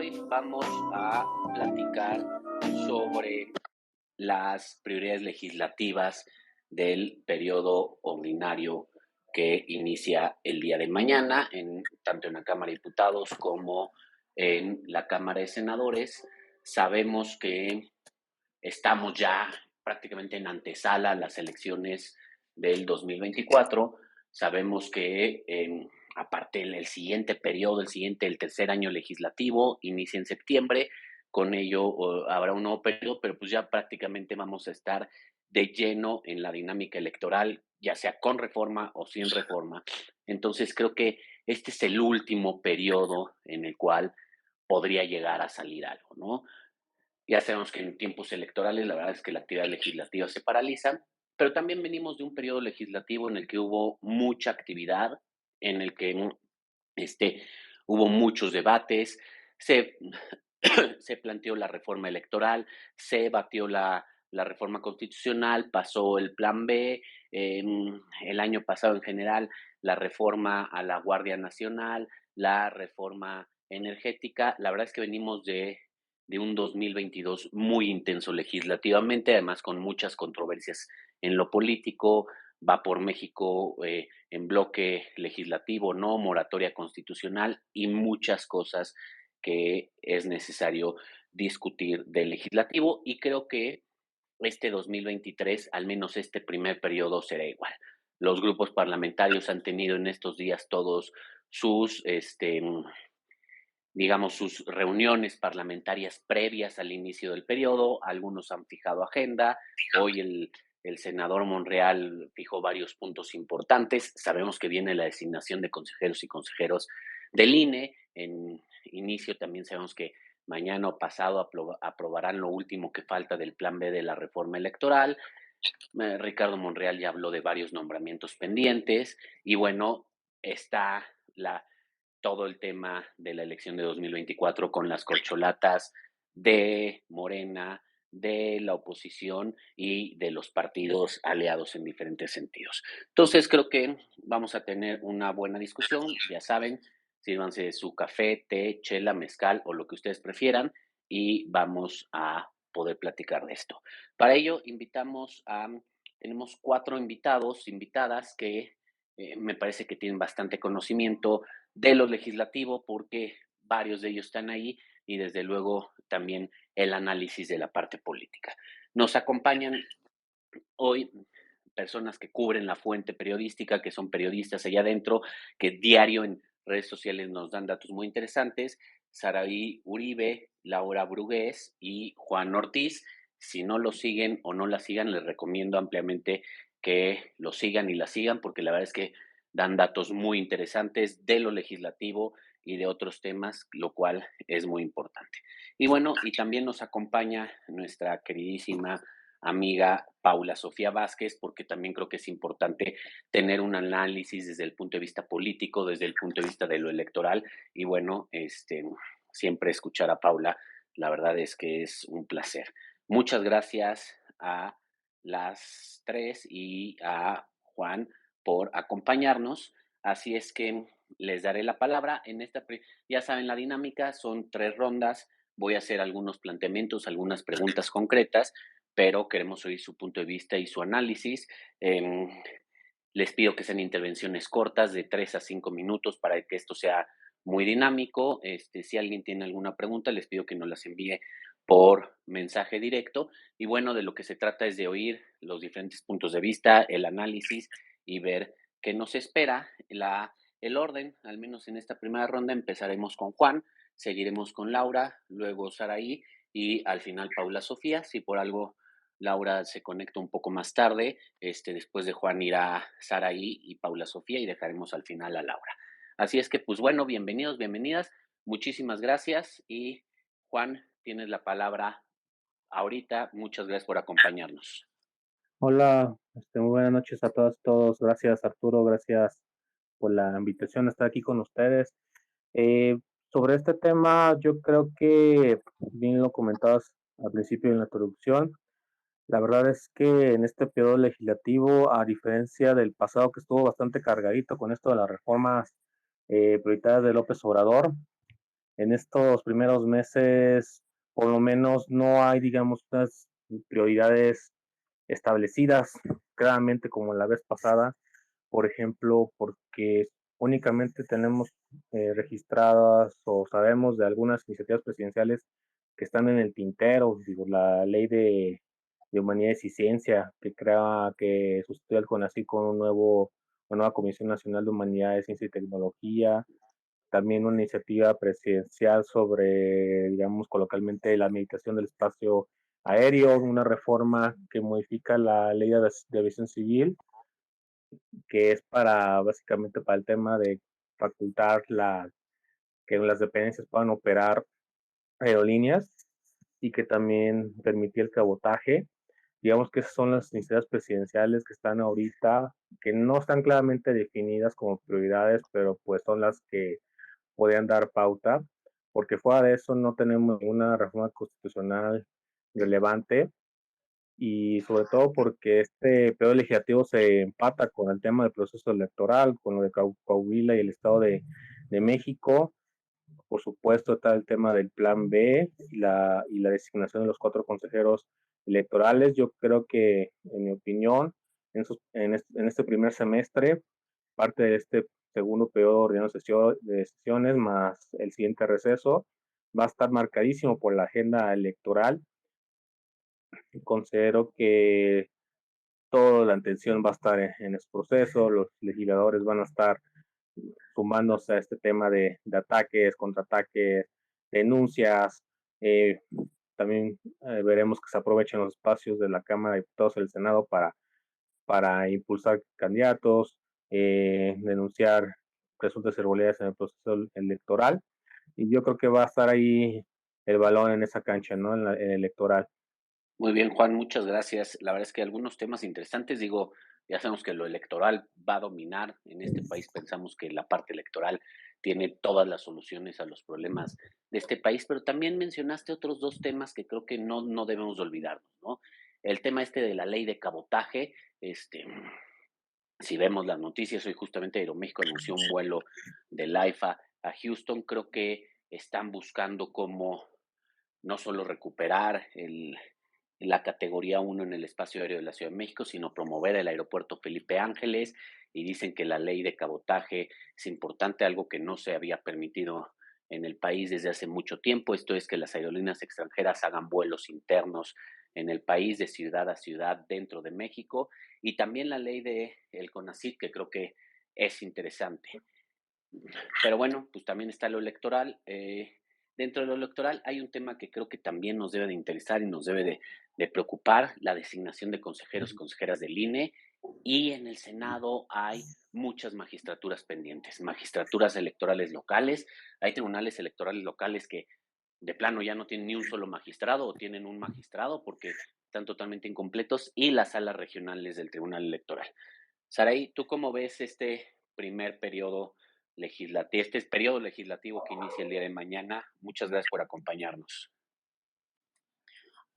hoy vamos a platicar sobre las prioridades legislativas del periodo ordinario que inicia el día de mañana, tanto en la Cámara de Diputados como en la Cámara de Senadores. Sabemos que estamos ya prácticamente en antesala a las elecciones del 2024. Sabemos que aparte el siguiente periodo, el tercer año legislativo, inicia en septiembre. Con ello habrá un nuevo periodo, pero pues ya prácticamente vamos a estar de lleno en la dinámica electoral, ya sea con reforma o sin reforma. Entonces creo que este es el último periodo en el cual podría llegar a salir algo, ¿no? Ya sabemos que en tiempos electorales la verdad es que la actividad legislativa se paraliza, pero también venimos de un periodo legislativo en el que hubo mucha actividad, en el que este, hubo muchos debates, se, se planteó la reforma electoral, se batió la reforma constitucional, pasó el plan B, el año pasado en general la reforma a la Guardia Nacional, la reforma energética. La verdad es que venimos de un 2022 muy intenso legislativamente, además con muchas controversias en lo político. Va por México en bloque legislativo, no moratoria constitucional y muchas cosas que es necesario discutir del legislativo, y creo que este 2023, al menos este primer periodo, será igual. Los grupos parlamentarios han tenido en estos días todos sus digamos, sus reuniones parlamentarias previas al inicio del periodo. Algunos han fijado agenda. Hoy el senador Monreal fijó varios puntos importantes. Sabemos que viene la designación de consejeros y consejeros del INE. En inicio también sabemos que mañana o pasado aprobarán lo último que falta del plan B de la reforma electoral. Ricardo Monreal ya habló de varios nombramientos pendientes y bueno, está todo el tema de la elección de 2024 con las corcholatas de Morena, de la oposición y de los partidos aliados en diferentes sentidos. Entonces creo que vamos a tener una buena discusión, ya saben, sírvanse su café, té, chela, mezcal o lo que ustedes prefieran y vamos a poder platicar de esto. Para ello tenemos 4 invitados, invitadas que me parece que tienen bastante conocimiento de lo legislativo porque varios de ellos están ahí y desde luego también el análisis de la parte política. Nos acompañan hoy personas que cubren la fuente periodística, que son periodistas allá adentro, que diario en redes sociales nos dan datos muy interesantes. Saraí Uribe, Laura Brugués y Juan Ortiz. Si no lo siguen o no la sigan, les recomiendo ampliamente que lo sigan y la sigan, porque la verdad es que dan datos muy interesantes de lo legislativo y de otros temas, lo cual es muy importante. Y bueno, y también nos acompaña nuestra queridísima amiga Paula Sofía Vázquez, porque también creo que es importante tener un análisis desde el punto de vista político, desde el punto de vista de lo electoral. Y bueno, siempre escuchar a Paula, la verdad es que es un placer. Muchas gracias a las tres y a Juan por acompañarnos. Así es que les daré la palabra. Ya saben la dinámica, son 3 rondas. Voy a hacer algunos planteamientos, algunas preguntas concretas, pero queremos oír su punto de vista y su análisis. Les pido que sean intervenciones cortas de 3 a 5 minutos para que esto sea muy dinámico. Si alguien tiene alguna pregunta, les pido que nos las envíe por mensaje directo. Y bueno, de lo que se trata es de oír los diferentes puntos de vista, el análisis y ver qué nos espera. El orden, al menos en esta primera ronda, empezaremos con Juan, seguiremos con Laura, luego Saraí y al final Paula Sofía. Si por algo Laura se conecta un poco más tarde, después de Juan irá Saraí y Paula Sofía y dejaremos al final a Laura. Así es que, pues bueno, bienvenidos, bienvenidas, muchísimas gracias y Juan, tienes la palabra ahorita. Muchas gracias por acompañarnos. Hola, muy buenas noches a todas, todos. Gracias, Arturo, gracias por la invitación a estar aquí con ustedes. Eh, Sobre este tema, yo creo que bien lo comentabas al principio en la introducción. La verdad es que en este periodo legislativo, a diferencia del pasado que estuvo bastante cargadito con esto de las reformas prioritarias de López Obrador, en estos primeros meses, por lo menos, no hay, digamos, unas prioridades establecidas claramente como la vez pasada, por ejemplo, porque únicamente tenemos registradas o sabemos de algunas iniciativas presidenciales que están en el tintero, digo, la ley de humanidades y ciencia que crea, que sustituye al CONACYT con una nueva Comisión Nacional de Humanidades, Ciencia y Tecnología, también una iniciativa presidencial sobre, digamos, coloquialmente, la administración del espacio aéreo, una reforma que modifica la ley de aviación civil, que es para, básicamente, para el tema de facultar que las dependencias puedan operar aerolíneas y que también permitía el cabotaje. Digamos que esas son las iniciativas presidenciales que están ahorita, que no están claramente definidas como prioridades, pero pues son las que podían dar pauta, porque fuera de eso no tenemos ninguna reforma constitucional relevante y sobre todo porque este periodo legislativo se empata con el tema del proceso electoral, con lo de Coahuila y el Estado de México. Por supuesto está el tema del plan B y la designación de los 4 consejeros electorales. Yo creo que, en mi opinión, en este primer semestre, parte de este segundo periodo ordinario de sesiones más el siguiente receso, va a estar marcadísimo por la agenda electoral. Considero que toda la atención va a estar en ese proceso, los legisladores van a estar sumándose a este tema de ataques, contraataques, denuncias. Eh, También veremos que se aprovechen los espacios de la Cámara de Diputados y del Senado para impulsar candidatos, denunciar presuntas irregularidades en el proceso electoral. Y yo creo que va a estar ahí el balón en esa cancha, ¿no? En el electoral. Muy bien, Juan, muchas gracias. La verdad es que algunos temas interesantes, digo, ya sabemos que lo electoral va a dominar. En este país pensamos que la parte electoral tiene todas las soluciones a los problemas de este país, pero también mencionaste otros dos temas que creo que no debemos olvidarnos, ¿no? El tema este de la ley de cabotaje, si vemos las noticias, hoy justamente Aeroméxico anunció un vuelo del AIFA a Houston, creo que están buscando cómo no solo recuperar la categoría 1 en el espacio aéreo de la Ciudad de México, sino promover el aeropuerto Felipe Ángeles, y dicen que la ley de cabotaje es importante, algo que no se había permitido en el país desde hace mucho tiempo. Esto es que las aerolíneas extranjeras hagan vuelos internos en el país de ciudad a ciudad dentro de México, y también la ley de el CONACYT, que creo que es interesante. Pero bueno, pues también está lo electoral. Dentro de lo electoral hay un tema que creo que también nos debe de interesar y nos debe de preocupar, la designación de consejeros y consejeras del INE. Y en el Senado hay muchas magistraturas pendientes, magistraturas electorales locales. Hay tribunales electorales locales que de plano ya no tienen ni un solo magistrado o tienen un magistrado porque están totalmente incompletos, y las salas regionales del Tribunal Electoral. Saraí, ¿tú cómo ves este primer periodo legislativo, este periodo legislativo que inicia el día de mañana? Muchas gracias por acompañarnos.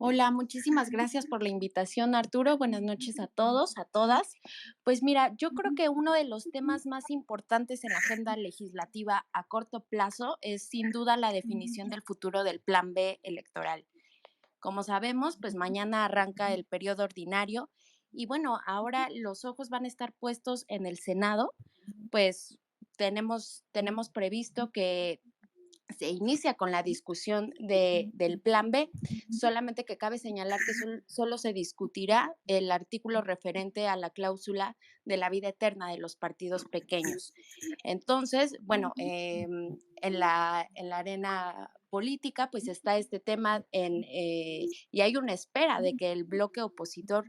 Hola, muchísimas gracias por la invitación, Arturo. Buenas noches a todos, a todas. Pues mira, yo creo que uno de los temas más importantes en la agenda legislativa a corto plazo es sin duda la definición del futuro del Plan B electoral. Como sabemos, pues mañana arranca el periodo ordinario y bueno, ahora los ojos van a estar puestos en el Senado, pues tenemos previsto que se inicia con la discusión del plan B, solamente que cabe señalar que solo se discutirá el artículo referente a la cláusula de la vida eterna de los partidos pequeños. Entonces, bueno, en la arena política, pues está este tema y hay una espera de que el bloque opositor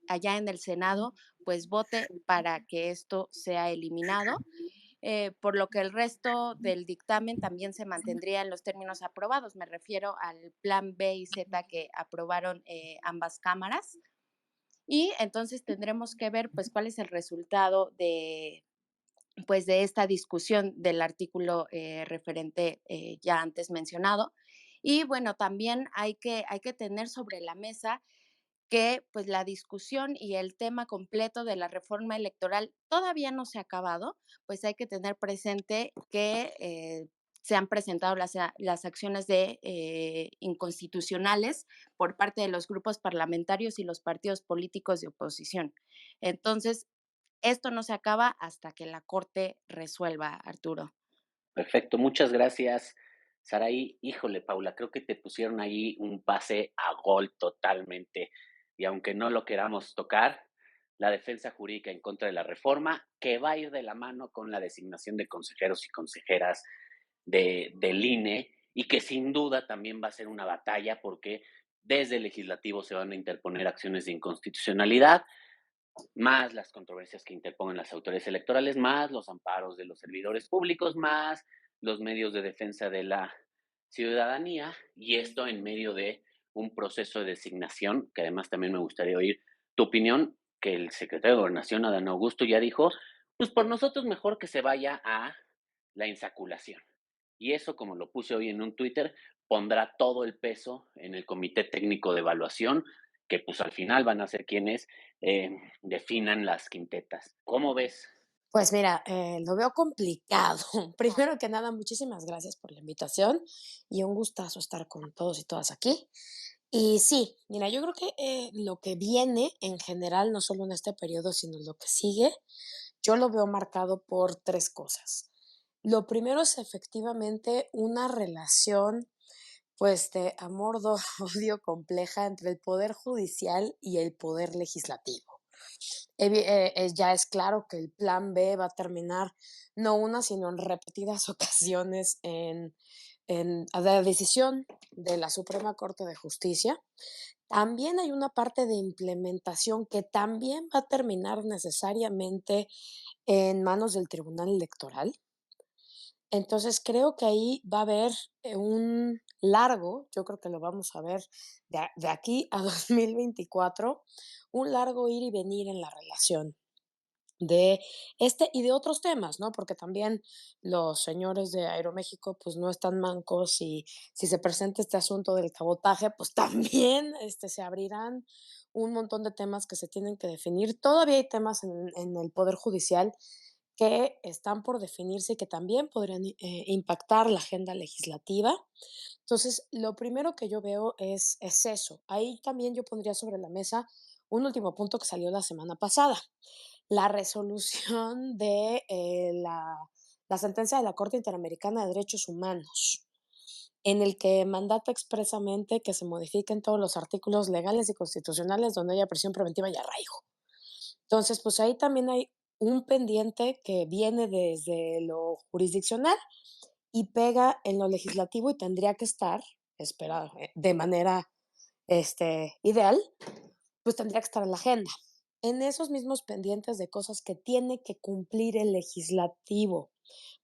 allá en el Senado, pues vote para que esto sea eliminado, por lo que el resto del dictamen también se mantendría en los términos aprobados. Me refiero al plan B y Z que aprobaron ambas cámaras. Y entonces tendremos que ver pues cuál es el resultado pues, de esta discusión del artículo referente ya antes mencionado. Y bueno, también hay que tener sobre la mesa que pues la discusión y el tema completo de la reforma electoral todavía no se ha acabado, pues hay que tener presente que se han presentado las acciones de inconstitucionales por parte de los grupos parlamentarios y los partidos políticos de oposición. Entonces, esto no se acaba hasta que la Corte resuelva, Arturo. Perfecto, muchas gracias, Saraí. Híjole, Paula, creo que te pusieron ahí un pase a gol totalmente. Y aunque no lo queramos tocar, la defensa jurídica en contra de la reforma, que va a ir de la mano con la designación de consejeros y consejeras del INE, y que sin duda también va a ser una batalla porque desde el legislativo se van a interponer acciones de inconstitucionalidad, más las controversias que interpongan las autoridades electorales, más los amparos de los servidores públicos, más los medios de defensa de la ciudadanía, y esto en medio de un proceso de designación, que además también me gustaría oír tu opinión, que el secretario de Gobernación, Adán Augusto, ya dijo, pues por nosotros mejor que se vaya a la insaculación. Y eso, como lo puse hoy en un Twitter, pondrá todo el peso en el Comité Técnico de Evaluación, que pues al final van a ser quienes definan las quintetas. ¿Cómo ves? Pues mira, lo veo complicado. Primero que nada, muchísimas gracias por la invitación y un gustazo estar con todos y todas aquí. Y sí, mira, yo creo que lo que viene en general, no solo en este periodo, sino lo que sigue, yo lo veo marcado por tres cosas. Lo primero es efectivamente una relación, pues, de amor-odio compleja entre el poder judicial y el poder legislativo. Ya es claro que el plan B va a terminar no una, sino en repetidas ocasiones en la decisión de la Suprema Corte de Justicia. También hay una parte de implementación que también va a terminar necesariamente en manos del Tribunal Electoral. Entonces, creo que ahí va a haber, un largo, yo creo que lo vamos a ver de aquí a 2024, un largo ir y venir en la relación de este y de otros temas, ¿no? Porque también los señores de Aeroméxico, pues, no están mancos, y si se presenta este asunto del cabotaje, pues, también, se abrirán un montón de temas que se tienen que definir. Todavía hay temas en el poder judicial que están por definirse y que también podrían, impactar la agenda legislativa. Entonces, lo primero que yo veo es eso. Ahí también yo pondría sobre la mesa un último punto que salió la semana pasada, la resolución de la sentencia de la Corte Interamericana de Derechos Humanos, en el que mandata expresamente que se modifiquen todos los artículos legales y constitucionales donde haya prisión preventiva y arraigo. Entonces, pues ahí también hay un pendiente que viene desde lo jurisdiccional y pega en lo legislativo y tendría que estar, espera, de manera ideal, pues tendría que estar en la agenda. En esos mismos pendientes de cosas que tiene que cumplir el legislativo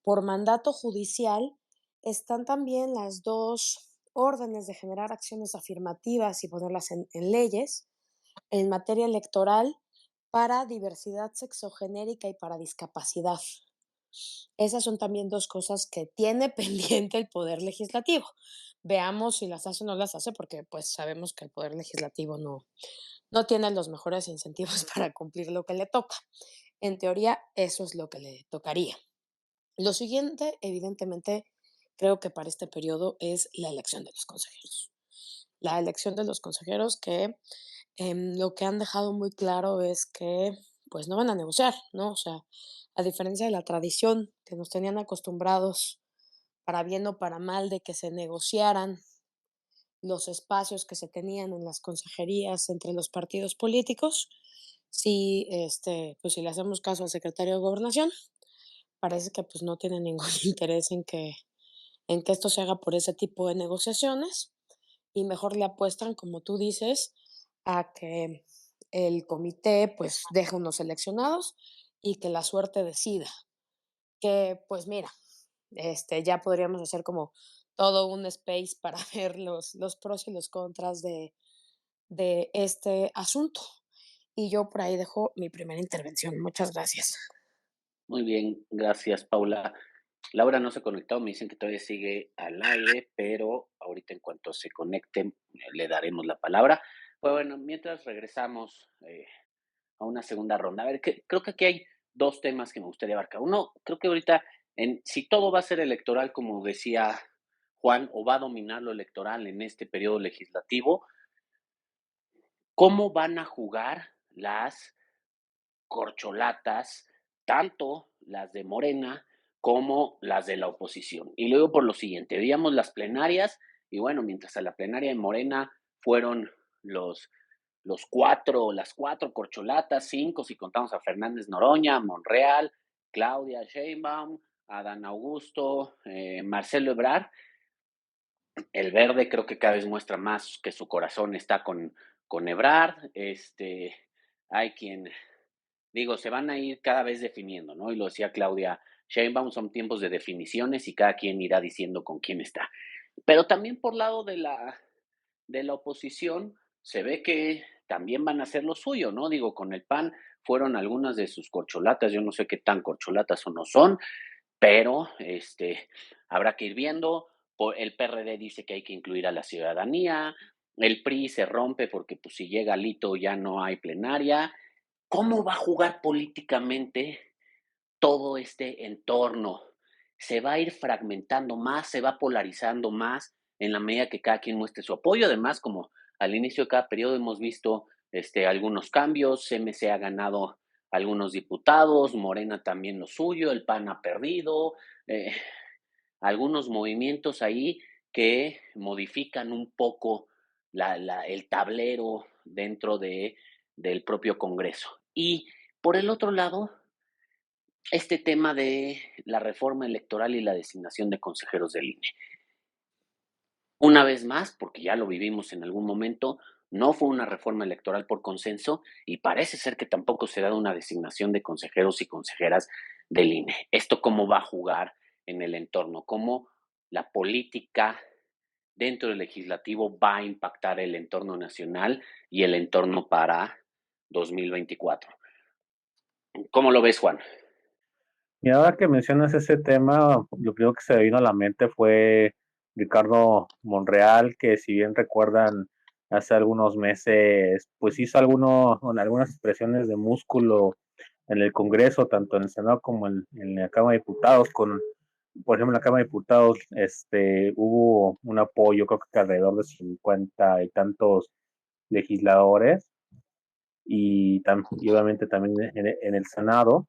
por mandato judicial, están también las dos órdenes de generar acciones afirmativas y ponerlas en leyes en materia electoral para diversidad sexogenérica y para discapacidad. Esas son también dos cosas que tiene pendiente el Poder Legislativo. Veamos si las hace o no las hace, porque pues sabemos que el Poder Legislativo no tiene los mejores incentivos para cumplir lo que le toca. En teoría, eso es lo que le tocaría. Lo siguiente, evidentemente, creo que para este periodo es la elección de los consejeros. La elección de los consejeros que lo que han dejado muy claro es que pues no van a negociar, ¿no? O sea, a diferencia de la tradición que nos tenían acostumbrados, para bien o para mal, de que se negociaran los espacios que se tenían en las consejerías entre los partidos políticos, si, pues si le hacemos caso al secretario de Gobernación, parece que pues no tiene ningún interés en que esto se haga por ese tipo de negociaciones, y mejor le apuestan, como tú dices, a que el comité pues deje unos seleccionados y que la suerte decida. Que pues mira, ya podríamos hacer como todo un space para ver los pros y los contras de este asunto. Y yo por ahí dejo mi primera intervención. Muchas gracias. Muy bien, gracias, Paula. Laura no se ha conectado, me dicen que todavía sigue al aire, pero ahorita en cuanto se conecte le daremos la palabra. Pues bueno, mientras regresamos a una segunda ronda. A ver, creo que aquí hay dos temas que me gustaría abarcar. Uno, creo que ahorita si todo va a ser electoral, como decía Juan, o va a dominar lo electoral en este periodo legislativo, ¿cómo van a jugar las corcholatas, tanto las de Morena como las de la oposición? Y luego por lo siguiente, veíamos las plenarias y bueno, mientras a la plenaria de Morena fueron los, las cuatro corcholatas, cinco si contamos a Fernández Noroña, Monreal, Claudia Sheinbaum, Adán Augusto, Marcelo Ebrard. El Verde creo que cada vez muestra más que su corazón está con Ebrard. Hay quien, digo, se van a ir cada vez definiendo, ¿no? Y lo decía Claudia Sheinbaum, son tiempos de definiciones y cada quien irá diciendo con quién está. Pero también por lado de la oposición, se ve que también van a hacer lo suyo, ¿no? Digo, con el PAN fueron algunas de sus corcholatas, yo no sé qué tan corcholatas o no son, pero habrá que ir viendo. El PRD dice que hay que incluir a la ciudadanía, el PRI se rompe porque pues si llega Lito ya no hay plenaria. ¿Cómo va a jugar políticamente todo este entorno? Se va a ir fragmentando más, se va polarizando más en la medida que cada quien muestre su apoyo. Además, como al inicio de cada periodo hemos visto algunos cambios, CMC ha ganado algunos diputados, Morena también lo suyo, el PAN ha perdido, eh, algunos movimientos ahí que modifican un poco el tablero dentro del propio Congreso. Y por el otro lado, este tema de la reforma electoral y la designación de consejeros del INE. Una vez más, porque ya lo vivimos en algún momento, no fue una reforma electoral por consenso y parece ser que tampoco se da una designación de consejeros y consejeras del INE. ¿Esto cómo va a jugar en el entorno? ¿Cómo la política dentro del legislativo va a impactar el entorno nacional y el entorno para 2024? ¿Cómo lo ves, Juan? Y ahora que mencionas ese tema, lo primero que se me vino a la mente fue Ricardo Monreal, que si bien recuerdan, hace algunos meses, pues hizo algunas expresiones de músculo en el Congreso, tanto en el Senado como en la Cámara de Diputados, por ejemplo, en la Cámara de Diputados, hubo un apoyo, creo que alrededor de 50 y tantos legisladores, y obviamente también en el Senado.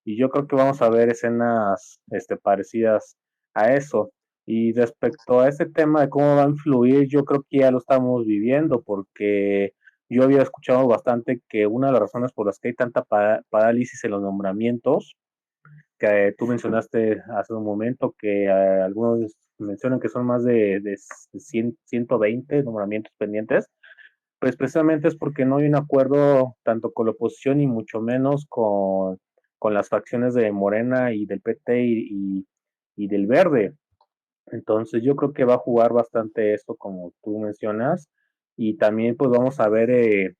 Y yo creo que vamos a ver escenas parecidas a eso. Y respecto a este tema de cómo va a influir, yo creo que ya lo estamos viviendo, porque yo había escuchado bastante que una de las razones por las que hay tanta parálisis en los nombramientos, que tú mencionaste hace un momento, que algunos mencionan que son más de 100, 120 nombramientos pendientes, pues precisamente es porque no hay un acuerdo tanto con la oposición y mucho menos con las facciones de Morena y del PT y del Verde. Entonces yo creo que va a jugar bastante esto como tú mencionas, y también pues vamos a ver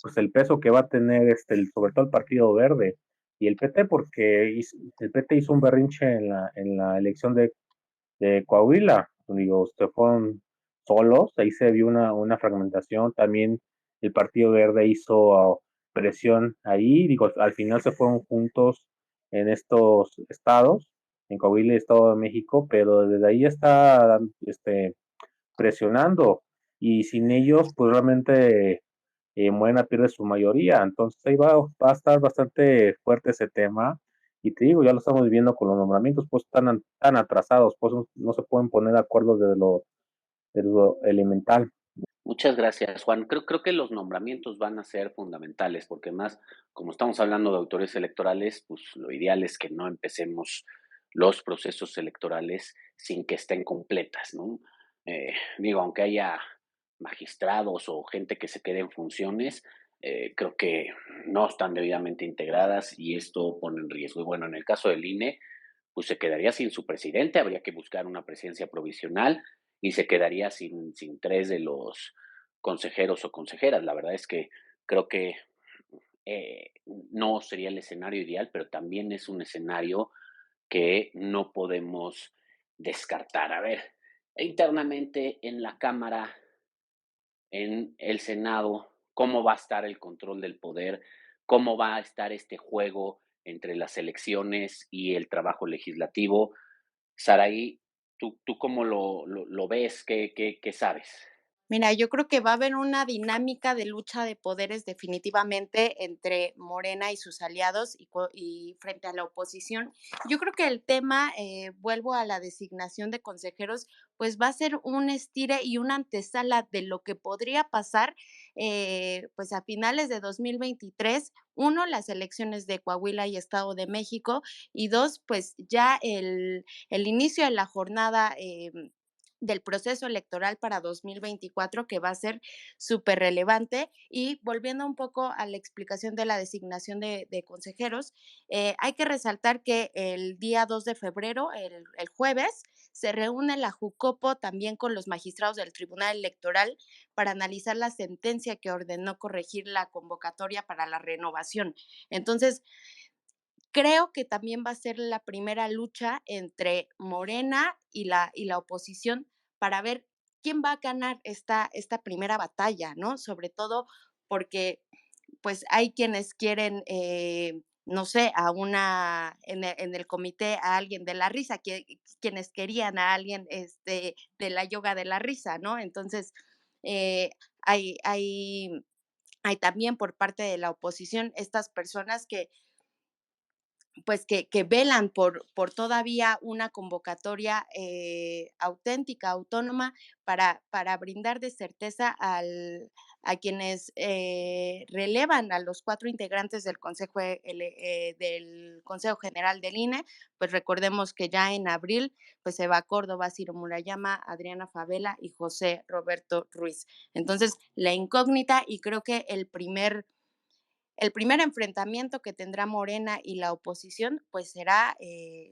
pues el peso que va a tener sobre todo el Partido Verde y el PT, porque el PT hizo un berrinche en la elección de Coahuila, digo, se fueron solos, ahí se vio una fragmentación. También el Partido Verde hizo presión ahí, digo, al final se fueron juntos en estos estados, en Coahuila y Estado de México, pero desde ahí está presionando, y sin ellos pues realmente Morena pierde su mayoría. Entonces ahí va a estar bastante fuerte ese tema, y te digo, ya lo estamos viviendo con los nombramientos, pues tan atrasados, pues no se pueden poner de acuerdo de lo elemental. Muchas gracias, Juan. Creo que los nombramientos van a ser fundamentales, porque más, como estamos hablando de autoridades electorales, pues lo ideal es que no empecemos los procesos electorales sin que estén completas, ¿no? Digo, aunque haya magistrados o gente que se quede en funciones, creo que no están debidamente integradas y esto pone en riesgo. Y bueno, en el caso del INE, pues se quedaría sin su presidente, habría que buscar una presidencia provisional y se quedaría sin tres de los consejeros o consejeras. La verdad es que creo que no sería el escenario ideal, pero también es un escenario que no podemos descartar. A ver, internamente en la Cámara, en el Senado, cómo va a estar el control del poder, cómo va a estar este juego entre las elecciones y el trabajo legislativo. Saraí, ¿tú cómo lo ves? ¿Qué sabes? Mira, yo creo que va a haber una dinámica de lucha de poderes definitivamente entre Morena y sus aliados y frente a la oposición. Yo creo que el tema, vuelvo a la designación de consejeros, pues va a ser un estire y una antesala de lo que podría pasar, pues a finales de 2023. Uno, las elecciones de Coahuila y Estado de México, y dos, pues ya el inicio de la jornada. Del proceso electoral para 2024, que va a ser súper relevante. Y volviendo un poco a la explicación de la designación de consejeros, hay que resaltar que el día 2 de febrero, el jueves, se reúne la Jucopo también con los magistrados del Tribunal Electoral para analizar la sentencia que ordenó corregir la convocatoria para la renovación. Entonces, creo que también va a ser la primera lucha entre Morena y la oposición para ver quién va a ganar esta primera batalla, ¿no? Sobre todo porque, pues, hay quienes quieren, no sé, en el comité a alguien de la risa, quienes querían a alguien, de la yoga de la risa, ¿no? Entonces, eh, hay también por parte de la oposición estas personas que pues que velan por todavía una convocatoria auténtica, autónoma, para brindar de certeza a quienes relevan a los 4 integrantes del Consejo General del INE. Pues recordemos que ya en abril pues se va a Córdoba, Ciro Murayama, Adriana Favela y José Roberto Ruiz. Entonces, la incógnita, y creo que el primer enfrentamiento que tendrá Morena y la oposición, pues será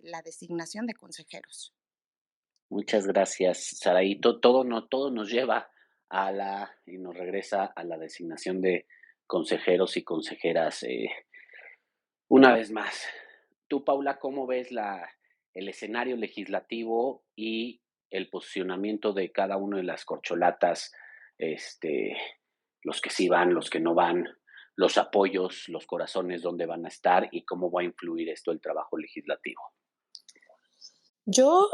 la designación de consejeros. Muchas gracias, Saraí. Todo nos lleva y nos regresa a la designación de consejeros y consejeras. Una vez más, tú, Paula, ¿cómo ves el escenario legislativo y el posicionamiento de cada una de las corcholatas? Este, los que sí van, los que no van, los apoyos, los corazones, dónde van a estar y cómo va a influir esto el trabajo legislativo. Yo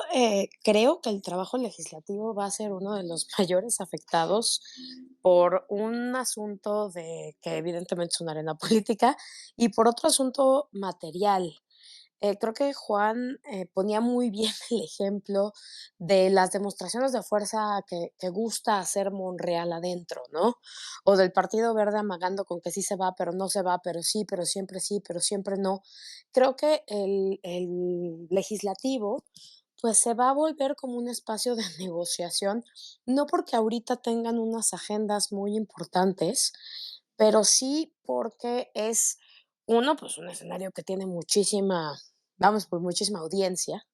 creo que el trabajo legislativo va a ser uno de los mayores afectados por un asunto de que evidentemente es una arena política y por otro asunto material. Creo que Juan ponía muy bien el ejemplo de las demostraciones de fuerza que gusta hacer Monreal adentro, ¿no? O del Partido Verde amagando con que sí se va, pero no se va, pero sí, pero siempre no. Creo que el legislativo pues se va a volver como un espacio de negociación, no porque ahorita tengan unas agendas muy importantes, pero sí porque es uno, pues un escenario que tiene muchísima, vamos, pues muchísima audiencia.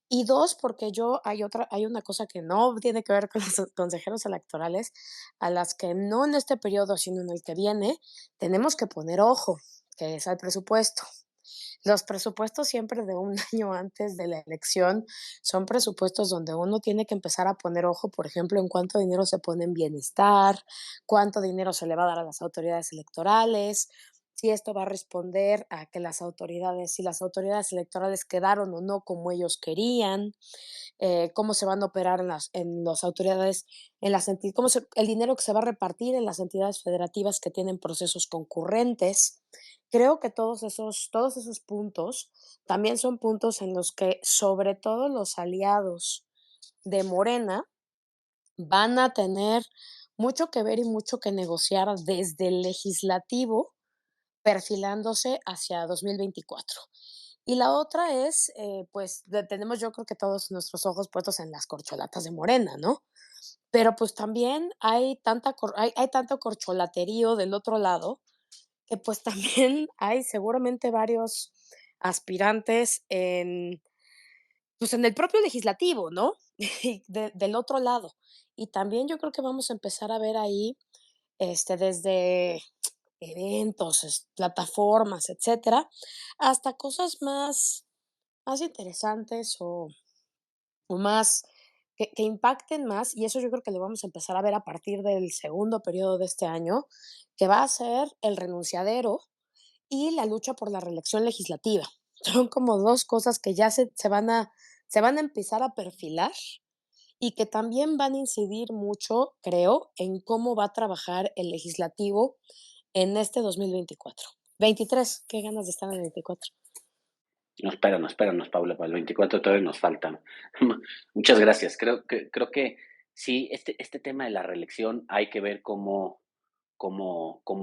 Y dos, porque hay una cosa que no tiene que ver con los consejeros electorales, a las que no en este periodo, sino en el que viene, tenemos que poner ojo, que es al presupuesto. Los presupuestos siempre de un año antes de la elección son presupuestos donde uno tiene que empezar a poner ojo, por ejemplo, en cuánto dinero se pone en bienestar, cuánto dinero se le va a dar a las autoridades electorales, si esto va a responder a que si las autoridades electorales quedaron o no como ellos querían, cómo se van a operar en las autoridades, el dinero que se va a repartir en las entidades federativas que tienen procesos concurrentes. Creo que todos esos puntos también son puntos en los que, sobre todo los aliados de Morena, van a tener mucho que ver y mucho que negociar desde el legislativo, perfilándose hacia 2024. Y la otra es, pues, tenemos yo creo que todos nuestros ojos puestos en las corcholatas de Morena, ¿no? Pero pues también hay tanto corcholaterío del otro lado que pues también hay seguramente varios aspirantes pues en el propio legislativo, ¿no? Y del otro lado. Y también yo creo que vamos a empezar a ver ahí, desde eventos, plataformas, etcétera, hasta cosas más interesantes o más que impacten más, y eso yo creo que lo vamos a empezar a ver a partir del segundo periodo de este año, que va a ser el renunciadero y la lucha por la reelección legislativa. Son como 2 cosas que ya se van a empezar a perfilar y que también van a incidir mucho, creo, en cómo va a trabajar el legislativo en este 2024. 23, qué ganas de estar en el 24. No, espéranos, Paula, para el 24 todavía nos faltan. Muchas gracias. Creo que sí, este tema de la reelección hay que ver cómo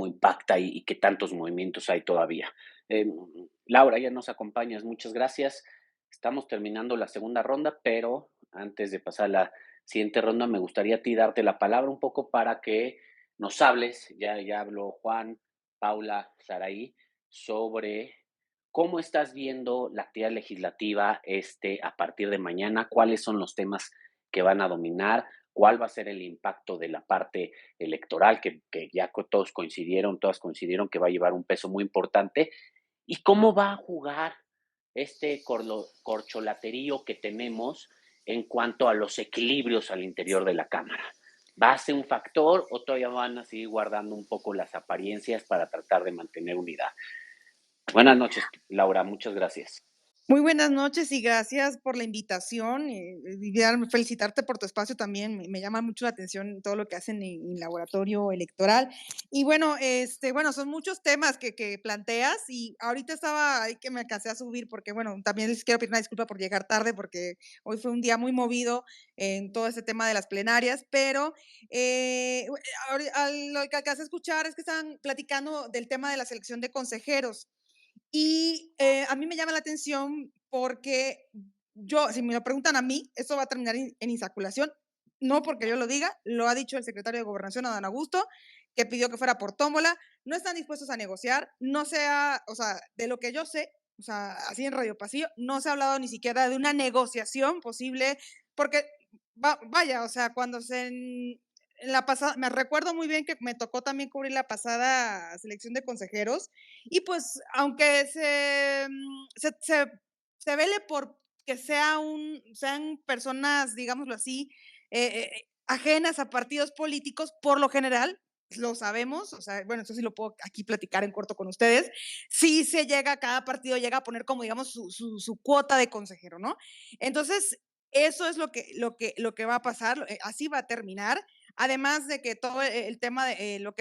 impacta y qué tantos movimientos hay todavía. Eh, Laura, ya nos acompañas, muchas gracias. Estamos terminando la segunda ronda, pero antes de pasar a la siguiente ronda, me gustaría a ti darte la palabra un poco para que nos hables, ya habló Juan, Paula, Saraí, sobre cómo estás viendo la actividad legislativa a partir de mañana, cuáles son los temas que van a dominar, cuál va a ser el impacto de la parte electoral, que ya todas coincidieron que va a llevar un peso muy importante, y cómo va a jugar este corcholaterío que tenemos en cuanto a los equilibrios al interior de la Cámara. ¿Va a ser un factor o todavía van a seguir guardando un poco las apariencias para tratar de mantener unidad? Buenas noches, Laura, muchas gracias. Muy buenas noches y gracias por la invitación. Felicitarte por tu espacio también. Me llama mucho la atención todo lo que hacen en laboratorio electoral. Y bueno, son muchos temas que planteas y ahorita estaba ahí que me alcancé a subir porque, bueno, también les quiero pedir una disculpa por llegar tarde porque hoy fue un día muy movido en todo este tema de las plenarias, pero lo que alcancé a escuchar es que estaban platicando del tema de la selección de consejeros. Y a mí me llama la atención porque si me lo preguntan a mí, esto va a terminar en insaculación, no porque yo lo diga, lo ha dicho el secretario de Gobernación, Adán Augusto, que pidió que fuera por tómbola, no están dispuestos a negociar, no sea, o sea, de lo que yo sé, o sea, así en Radio Pasillo, no se ha hablado ni siquiera de una negociación posible, porque, vaya, o sea, cuando en la pasada, me recuerdo muy bien que me tocó también cubrir la pasada selección de consejeros, y pues, aunque se vele por que sean personas, digámoslo así, ajenas a partidos políticos, por lo general, lo sabemos, o sea, bueno, eso sí lo puedo aquí platicar en corto con ustedes, sí cada partido llega a poner como, digamos, su cuota de consejero, ¿no? Entonces, eso es lo que va a pasar, así va a terminar. Además de que todo el tema de lo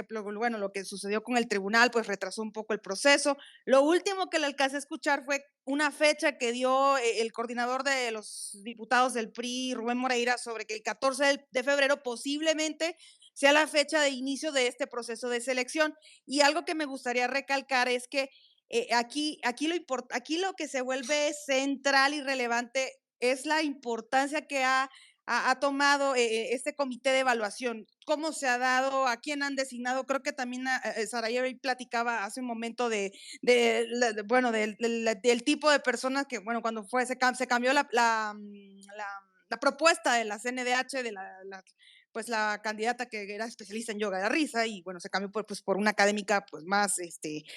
que sucedió con el tribunal, pues retrasó un poco el proceso. Lo último que le alcancé a escuchar fue una fecha que dio el coordinador de los diputados del PRI, Rubén Moreira, sobre que el 14 de febrero posiblemente sea la fecha de inicio de este proceso de selección. Y algo que me gustaría recalcar es que aquí lo que se vuelve central y relevante es la importancia que ha tomado este comité de evaluación, cómo se ha dado, a quién han designado. Creo que también Saraí platicaba hace un momento del tipo de personas que, bueno, cuando se cambió la propuesta de la CNDH, pues la candidata que era especialista en yoga de la risa, y bueno, se cambió por una académica pues más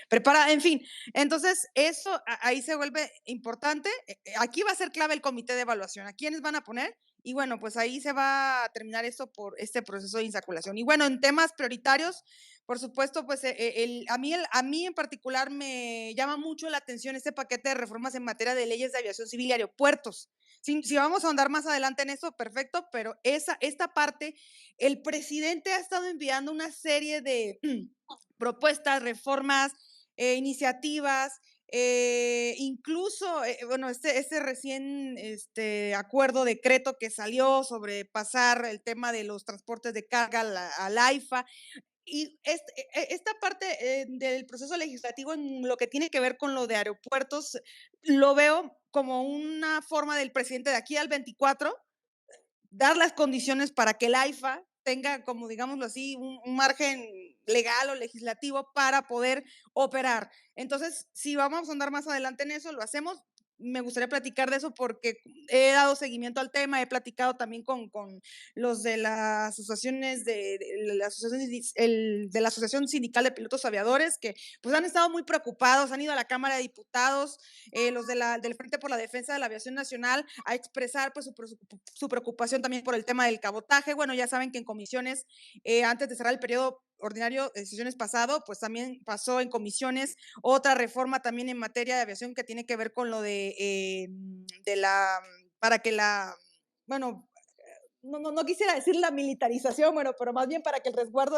preparada, en fin. Entonces, eso ahí se vuelve importante. Aquí va a ser clave el comité de evaluación, a quiénes van a poner, y bueno, pues ahí se va a terminar esto por este proceso de insaculación. Y bueno, en temas prioritarios, por supuesto, pues a mí en particular me llama mucho la atención este paquete de reformas en materia de leyes de aviación civil y aeropuertos. Si vamos a andar más adelante en eso, perfecto, pero esta parte, el presidente ha estado enviando una serie de propuestas, reformas, iniciativas, incluso, bueno, este recién acuerdo, decreto que salió sobre pasar el tema de los transportes de carga al AIFA. Y esta parte del proceso legislativo en lo que tiene que ver con lo de aeropuertos, lo veo como una forma del presidente de aquí al 24 dar las condiciones para que el AIFA tenga, como digámoslo así, un margen legal o legislativo para poder operar. Entonces, si vamos a andar más adelante en eso, lo hacemos. Me gustaría platicar de eso porque he dado seguimiento al tema, he platicado también con los de las asociaciones de la Asociación Sindical de Pilotos Aviadores, que pues han estado muy preocupados, han ido a la Cámara de Diputados, los del Frente por la Defensa de la Aviación Nacional, a expresar pues su preocupación también por el tema del cabotaje. Bueno, ya saben que en comisiones, antes de cerrar el periodo, ordinario de sesiones pasado, pues también pasó en comisiones otra reforma también en materia de aviación que tiene que ver con lo de para que bueno, no quisiera decir la militarización, bueno, pero más bien para que el resguardo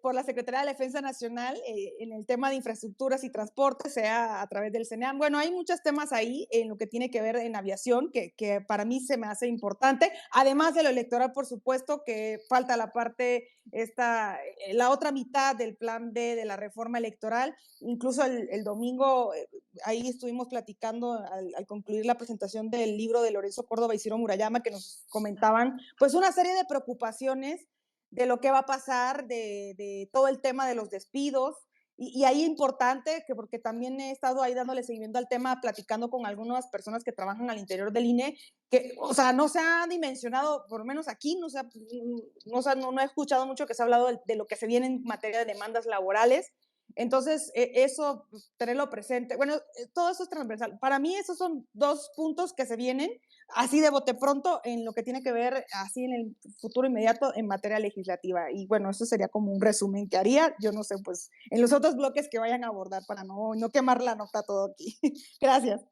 por la Secretaría de Defensa Nacional en el tema de infraestructuras y transporte sea a través del CENEAM. Bueno, hay muchos temas ahí en lo que tiene que ver en aviación que para mí se me hace importante, además de lo electoral, por supuesto, que falta la parte, la otra mitad del plan B de la reforma electoral. Incluso el domingo ahí estuvimos platicando al concluir la presentación del libro de Lorenzo Córdoba y Ciro Murayama, que nos comentaban pues una serie de preocupaciones de lo que va a pasar, de todo el tema de los despidos. Y ahí importante, porque también he estado ahí dándole seguimiento al tema, platicando con algunas personas que trabajan al interior del INE, que, o sea, no se ha dimensionado, por lo menos aquí, no he escuchado mucho que se ha hablado de lo que se viene en materia de demandas laborales. Entonces, eso, tenerlo presente. Bueno, todo eso es transversal. Para mí, esos son 2 puntos que se vienen así de bote pronto en lo que tiene que ver así en el futuro inmediato en materia legislativa. Y bueno, eso sería como un resumen que haría. Yo no sé, pues, en los otros bloques que vayan a abordar para no quemar la nota todo aquí. Gracias.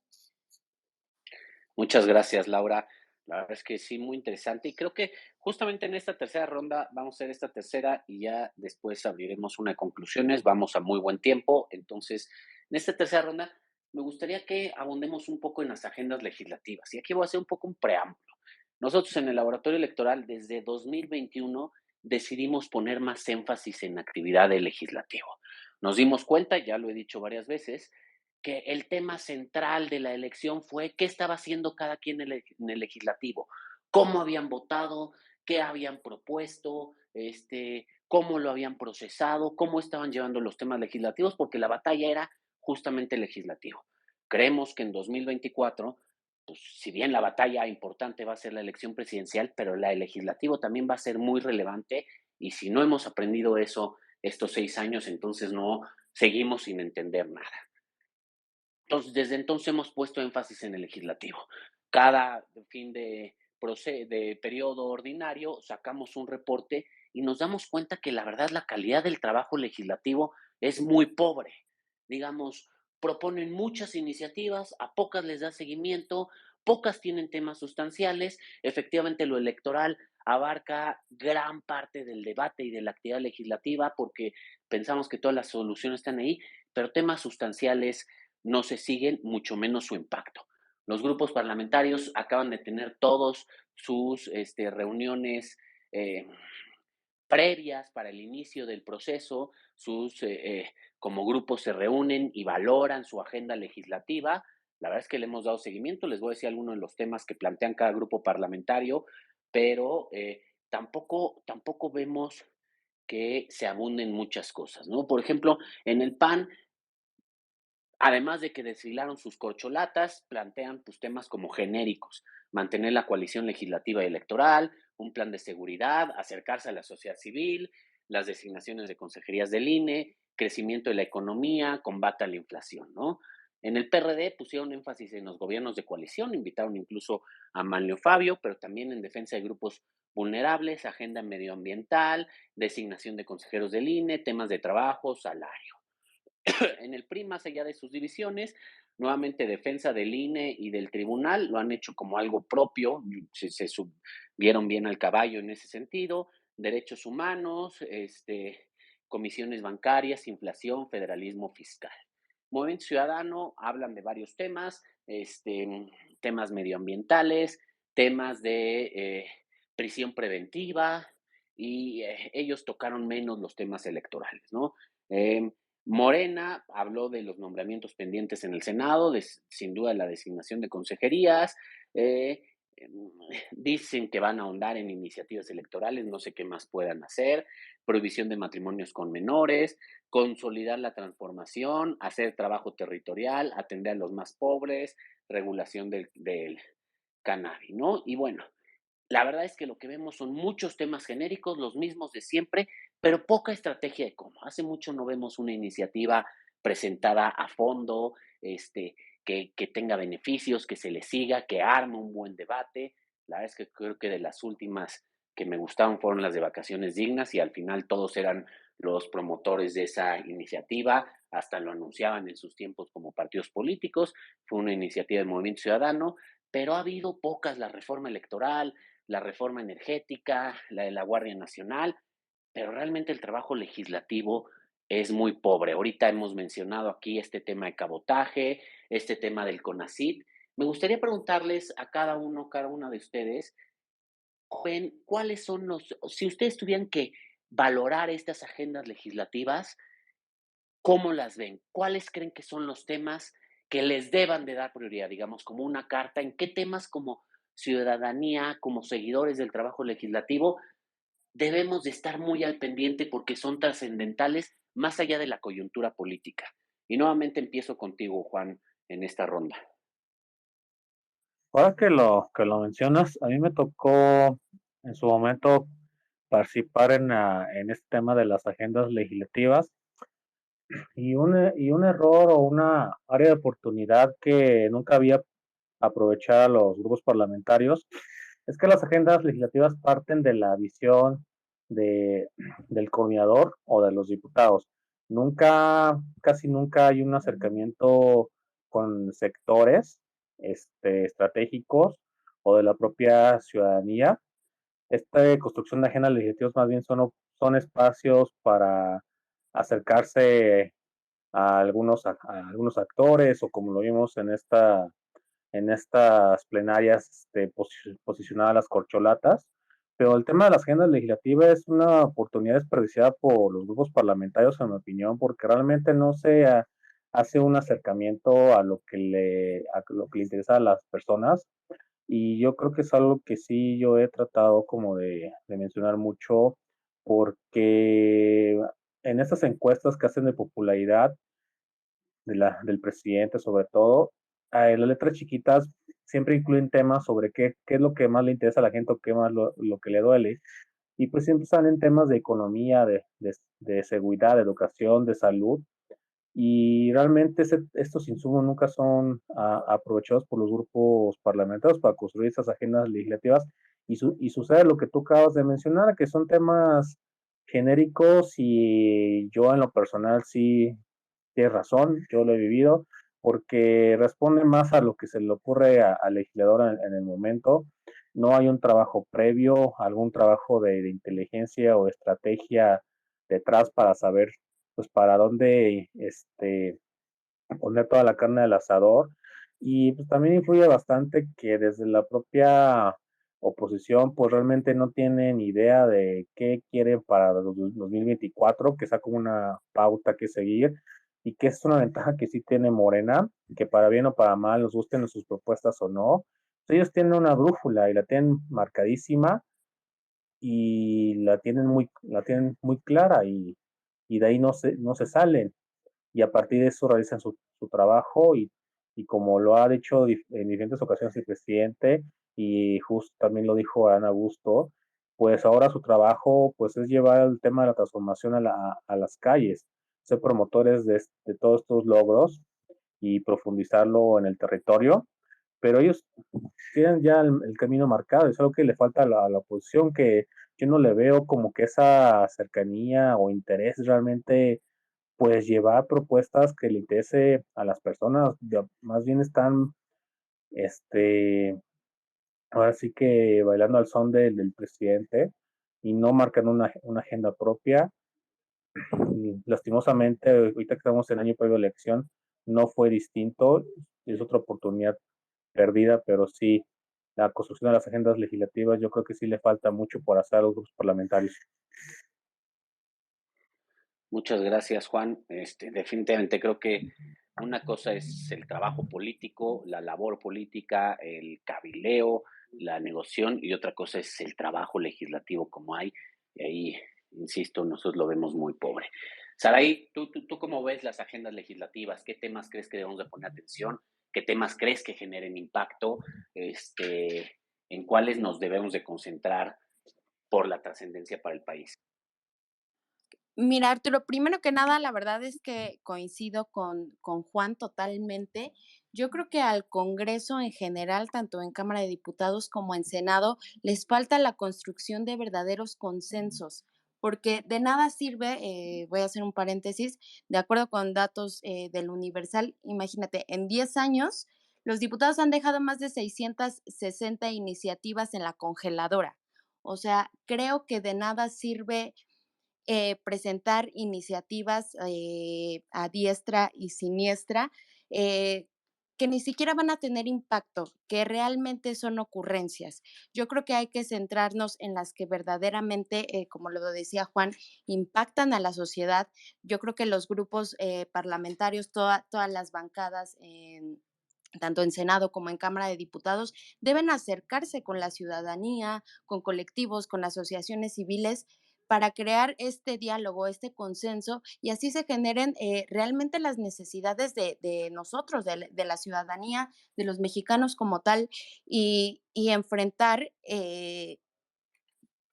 Muchas gracias, Laura. La verdad es que sí, muy interesante. Y creo que justamente en esta tercera ronda vamos a hacer esta tercera y ya después abriremos una de conclusiones. Vamos a muy buen tiempo. Entonces, en esta tercera ronda me gustaría que abundemos un poco en las agendas legislativas. Y aquí voy a hacer un poco un preámbulo. Nosotros en el laboratorio electoral desde 2021 decidimos poner más énfasis en actividad de legislativo. Nos dimos cuenta, ya lo he dicho varias veces, que el tema central de la elección fue qué estaba haciendo cada quien en el legislativo, cómo habían votado, qué habían propuesto, cómo lo habían procesado, cómo estaban llevando los temas legislativos, porque la batalla era justamente legislativo. Creemos que en 2024, pues si bien la batalla importante va a ser la elección presidencial, pero la legislativo también va a ser muy relevante y si no hemos aprendido eso estos 6 años, entonces no seguimos sin entender nada. Entonces, desde entonces hemos puesto énfasis en el legislativo. Cada fin de periodo ordinario sacamos un reporte y nos damos cuenta que la verdad la calidad del trabajo legislativo es muy pobre. Digamos, proponen muchas iniciativas, a pocas les da seguimiento, pocas tienen temas sustanciales. Efectivamente, lo electoral abarca gran parte del debate y de la actividad legislativa porque pensamos que todas las soluciones están ahí, pero temas sustanciales no se siguen, mucho menos su impacto. Los grupos parlamentarios acaban de tener todos sus reuniones previas para el inicio del proceso, como grupos se reúnen y valoran su agenda legislativa. La verdad es que le hemos dado seguimiento, les voy a decir algunos de los temas que plantean cada grupo parlamentario, pero tampoco vemos que se abunden muchas cosas, ¿no? Por ejemplo, en el PAN además de que desfilaron sus corcholatas, plantean pues, temas como genéricos, mantener la coalición legislativa y electoral, un plan de seguridad, acercarse a la sociedad civil, las designaciones de consejerías del INE, crecimiento de la economía, combate a la inflación, ¿no? En el PRD pusieron énfasis en los gobiernos de coalición, invitaron incluso a Manlio Fabio, pero también en defensa de grupos vulnerables, agenda medioambiental, designación de consejeros del INE, temas de trabajo, salario. En el PRI, más allá de sus divisiones, nuevamente defensa del INE y del tribunal, lo han hecho como algo propio, se subieron bien al caballo en ese sentido, derechos humanos, comisiones bancarias, inflación, federalismo fiscal. Movimiento Ciudadano hablan de varios temas, temas medioambientales, temas de prisión preventiva, y ellos tocaron menos los temas electorales, ¿no? Morena habló de los nombramientos pendientes en el Senado, sin duda la designación de consejerías, eh, dicen que van a ahondar en iniciativas electorales, no sé qué más puedan hacer, prohibición de matrimonios con menores, consolidar la transformación, hacer trabajo territorial, atender a los más pobres, regulación del cannabis, ¿no? Y bueno, la verdad es que lo que vemos son muchos temas genéricos, los mismos de siempre, pero poca estrategia de cómo. Hace mucho no vemos una iniciativa presentada a fondo, que tenga beneficios, que se le siga, que arme un buen debate. La verdad es que creo que de las últimas que me gustaron fueron las de vacaciones dignas y al final todos eran los promotores de esa iniciativa, hasta lo anunciaban en sus tiempos como partidos políticos, fue una iniciativa del Movimiento Ciudadano, pero ha habido pocas, la reforma electoral, la reforma energética, la de la Guardia Nacional, pero realmente el trabajo legislativo es muy pobre. Ahorita hemos mencionado aquí este tema de cabotaje, este tema del CONACYT. Me gustaría preguntarles a cada uno, cada una de ustedes, ¿cuáles son si ustedes tuvieran que valorar estas agendas legislativas, cómo las ven? ¿Cuáles creen que son los temas que les deban de dar prioridad? Digamos, como una carta, ¿en qué temas como ciudadanía, como seguidores del trabajo legislativo, debemos de estar muy al pendiente porque son trascendentales más allá de la coyuntura política? Y nuevamente empiezo contigo, Juan, en esta ronda. Ahora que lo mencionas, a mí me tocó en su momento participar en este tema de las agendas legislativas y un error o una área de oportunidad que nunca había aprovechado a los grupos parlamentarios es que las agendas legislativas parten de la visión de, del coordinador o de los diputados. Nunca, casi nunca hay un acercamiento con sectores estratégicos o de la propia ciudadanía. Esta construcción de agendas legislativas más bien son espacios para acercarse a algunos actores o como lo vimos en estas plenarias posicionadas las corcholatas, pero el tema de las agendas legislativas es una oportunidad desperdiciada por los grupos parlamentarios, en mi opinión, porque realmente no se hace un acercamiento a lo que le interesa a las personas. Y yo creo que es algo que sí yo he tratado como de mencionar mucho, porque en estas encuestas que hacen de popularidad del presidente, sobre todo, las letras chiquitas siempre incluyen temas sobre qué es lo que más le interesa a la gente o qué más lo que le duele. Y pues siempre salen temas de economía, de seguridad, de educación, de salud. Y realmente estos insumos nunca son aprovechados por los grupos parlamentarios para construir esas agendas legislativas. Y sucede lo que tú acabas de mencionar, que son temas genéricos y yo en lo personal sí tienes razón, yo lo he vivido, porque responde más a lo que se le ocurre al legislador en el momento. No hay un trabajo previo, algún trabajo de inteligencia o estrategia detrás para saber pues para dónde poner toda la carne al asador. Y pues también influye bastante que desde la propia oposición pues realmente no tienen idea de qué quieren para 2024, que sea como una pauta que seguir y que es una ventaja que sí tiene Morena, que para bien o para mal, nos gusten sus propuestas o no, pues ellos tienen una brújula y la tienen marcadísima y la tienen muy clara y de ahí no se salen y a partir de eso realizan su trabajo y como lo ha dicho en diferentes ocasiones el presidente y justo también lo dijo Ana Augusto, pues ahora su trabajo pues es llevar el tema de la transformación a las calles, ser promotores de todos estos logros y profundizarlo en el territorio, pero ellos tienen ya el camino marcado, es algo que le falta a la oposición, que yo no le veo como que esa cercanía o interés realmente pues llevar propuestas que le interese a las personas, más bien están, este, ahora sí que bailando al son del presidente y no marcan una agenda propia. Y lastimosamente, ahorita que estamos en año previo a elección, no fue distinto, es otra oportunidad perdida, pero sí, la construcción de las agendas legislativas, yo creo que sí le falta mucho por hacer a los grupos parlamentarios. Muchas gracias, Juan. Definitivamente creo que una cosa es el trabajo político, la labor política, el cabileo, la negociación, y otra cosa es el trabajo legislativo como hay. Y ahí, insisto, nosotros lo vemos muy pobre. Saraí, ¿tú cómo ves las agendas legislativas? ¿Qué temas crees que debemos de poner atención? ¿Qué temas crees que generen impacto? ¿En cuáles nos debemos de concentrar por la trascendencia para el país? Mira, Arturo, primero que nada, la verdad es que coincido con Juan totalmente. Yo creo que al Congreso en general, tanto en Cámara de Diputados como en Senado, les falta la construcción de verdaderos consensos, porque de nada sirve, voy a hacer un paréntesis, de acuerdo con datos del Universal, imagínate, en 10 años los diputados han dejado más de 660 iniciativas en la congeladora. O sea, creo que de nada sirve presentar iniciativas a diestra y siniestra eh, que ni siquiera van a tener impacto, que realmente son ocurrencias. Yo creo que hay que centrarnos en las que verdaderamente, como lo decía Juan, impactan a la sociedad. Yo creo que los grupos parlamentarios, todas las bancadas tanto en Senado como en Cámara de Diputados, deben acercarse con la ciudadanía, con colectivos, con asociaciones civiles, para crear este diálogo, este consenso, y así se generen realmente las necesidades de nosotros, de la ciudadanía, de los mexicanos como tal, y enfrentar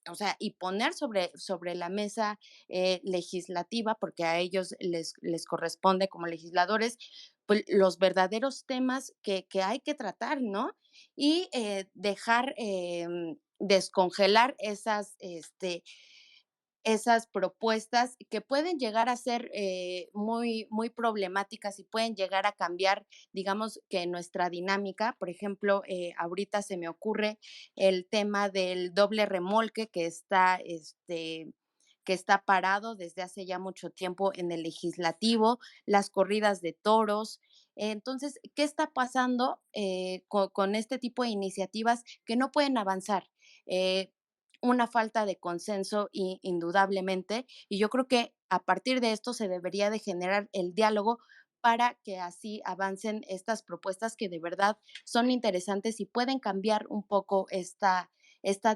o sea, y poner sobre la mesa legislativa, porque a ellos les corresponde como legisladores, pues, los verdaderos temas que hay que tratar, ¿no? Y dejar descongelar esas propuestas que pueden llegar a ser muy, muy problemáticas y pueden llegar a cambiar, digamos, que nuestra dinámica. Por ejemplo, ahorita se me ocurre el tema del doble remolque que está parado desde hace ya mucho tiempo en el legislativo, las corridas de toros. Entonces, ¿qué está pasando con este tipo de iniciativas que no pueden avanzar? Eh, una falta de consenso indudablemente, y yo creo que a partir de esto se debería de generar el diálogo para que así avancen estas propuestas que de verdad son interesantes y pueden cambiar un poco esta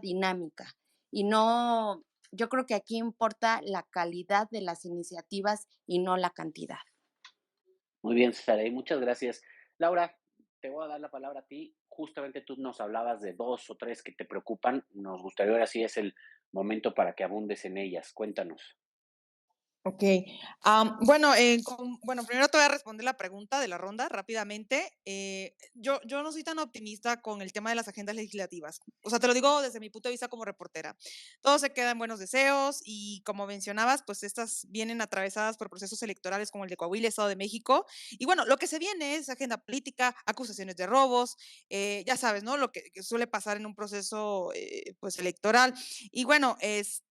dinámica. Y no, yo creo que aquí importa la calidad de las iniciativas y no la cantidad. Muy bien, Saraí, muchas gracias. Laura, te voy a dar la palabra a ti. Justamente tú nos hablabas de 2 o 3 que te preocupan. Nos gustaría ahora sí es el momento para que abundes en ellas. Cuéntanos. Ok. Bueno, bueno, primero te voy a responder la pregunta de la ronda rápidamente. Yo no soy tan optimista con el tema de las agendas legislativas. O sea, te lo digo desde mi punto de vista como reportera. Todo se queda en buenos deseos y como mencionabas, pues estas vienen atravesadas por procesos electorales como el de Coahuila, Estado de México. Y bueno, lo que se viene es agenda política, acusaciones de robos, ya sabes, ¿no? Lo que suele pasar en un proceso pues electoral. Y bueno, es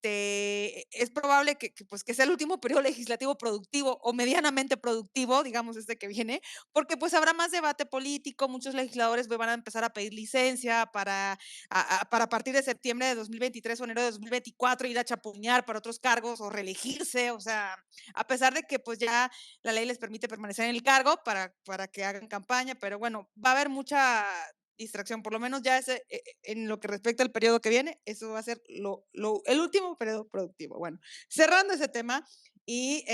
probable pues, que sea el último periodo legislativo productivo o medianamente productivo, digamos, este que viene, porque pues habrá más debate político, muchos legisladores van a empezar a pedir licencia para a partir de septiembre de 2023 o enero de 2024 ir a chapuñar para otros cargos o reelegirse, o sea, a pesar de que pues ya la ley les permite permanecer en el cargo para que hagan campaña, pero bueno, va a haber mucha distracción, por lo menos ya en lo que respecta al periodo que viene, eso va a ser el último periodo productivo. Bueno, cerrando ese tema y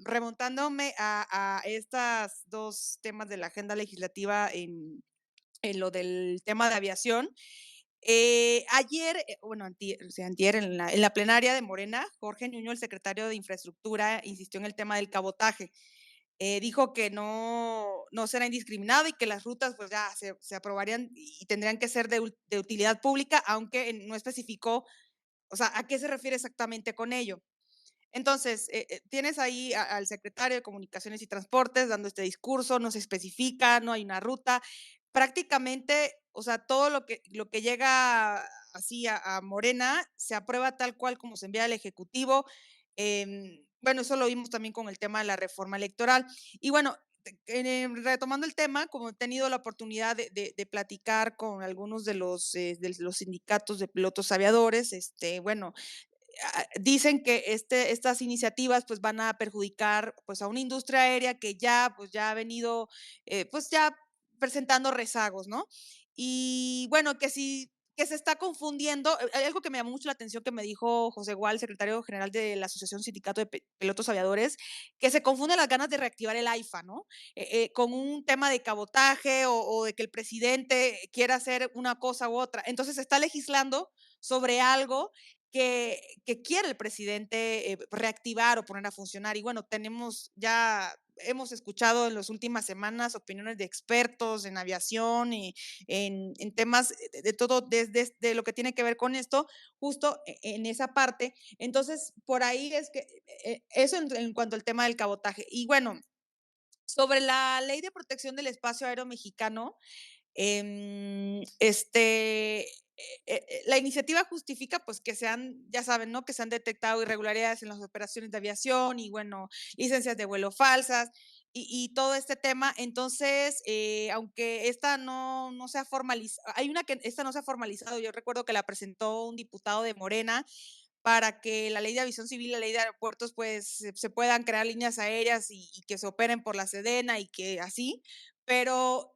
remontándome a estas dos temas de la agenda legislativa en lo del tema de aviación. Ayer, bueno, o sea, antier en la plenaria de Morena, Jorge Nuño, el secretario de Infraestructura, insistió en el tema del cabotaje. Dijo que no será indiscriminado y que las rutas pues ya se aprobarían y tendrían que ser de utilidad pública, aunque no especificó, o sea, a qué se refiere exactamente con ello. Entonces, tienes ahí al secretario de Comunicaciones y Transportes dando este discurso, no se especifica, no hay una ruta. Prácticamente, o sea, todo lo que llega así a Morena se aprueba tal cual como se envía al Ejecutivo. Bueno, eso lo vimos también con el tema de la reforma electoral. Y bueno, retomando el tema, como he tenido la oportunidad de platicar con algunos de los sindicatos de pilotos aviadores, bueno, dicen que estas iniciativas pues van a perjudicar pues a una industria aérea que ya pues ya ha venido pues ya presentando rezagos, ¿no? Y bueno, que se está confundiendo, hay algo que me llamó mucho la atención que me dijo José Gual, secretario general de la Asociación Sindicato de Pilotos Aviadores, que se confunden las ganas de reactivar el AIFA, ¿no? Con un tema de cabotaje o de que el presidente quiera hacer una cosa u otra. Entonces se está legislando sobre algo que quiere el presidente reactivar o poner a funcionar. Y bueno, hemos escuchado en las últimas semanas opiniones de expertos en aviación y en temas de todo, desde lo que tiene que ver con esto, justo en esa parte. Entonces, por ahí es que eso en cuanto al tema del cabotaje. Y bueno, sobre la ley de protección del espacio aéreo mexicano, la iniciativa justifica, pues, que ya saben, ¿no? Que se han detectado irregularidades en las operaciones de aviación y, bueno, licencias de vuelo falsas y todo este tema. Entonces, aunque esta no se ha formalizado, hay una que esta no se ha formalizado. Yo recuerdo que la presentó un diputado de Morena para que la ley de aviación civil, la ley de aeropuertos, pues, se puedan crear líneas aéreas y que se operen por la Sedena y que así, pero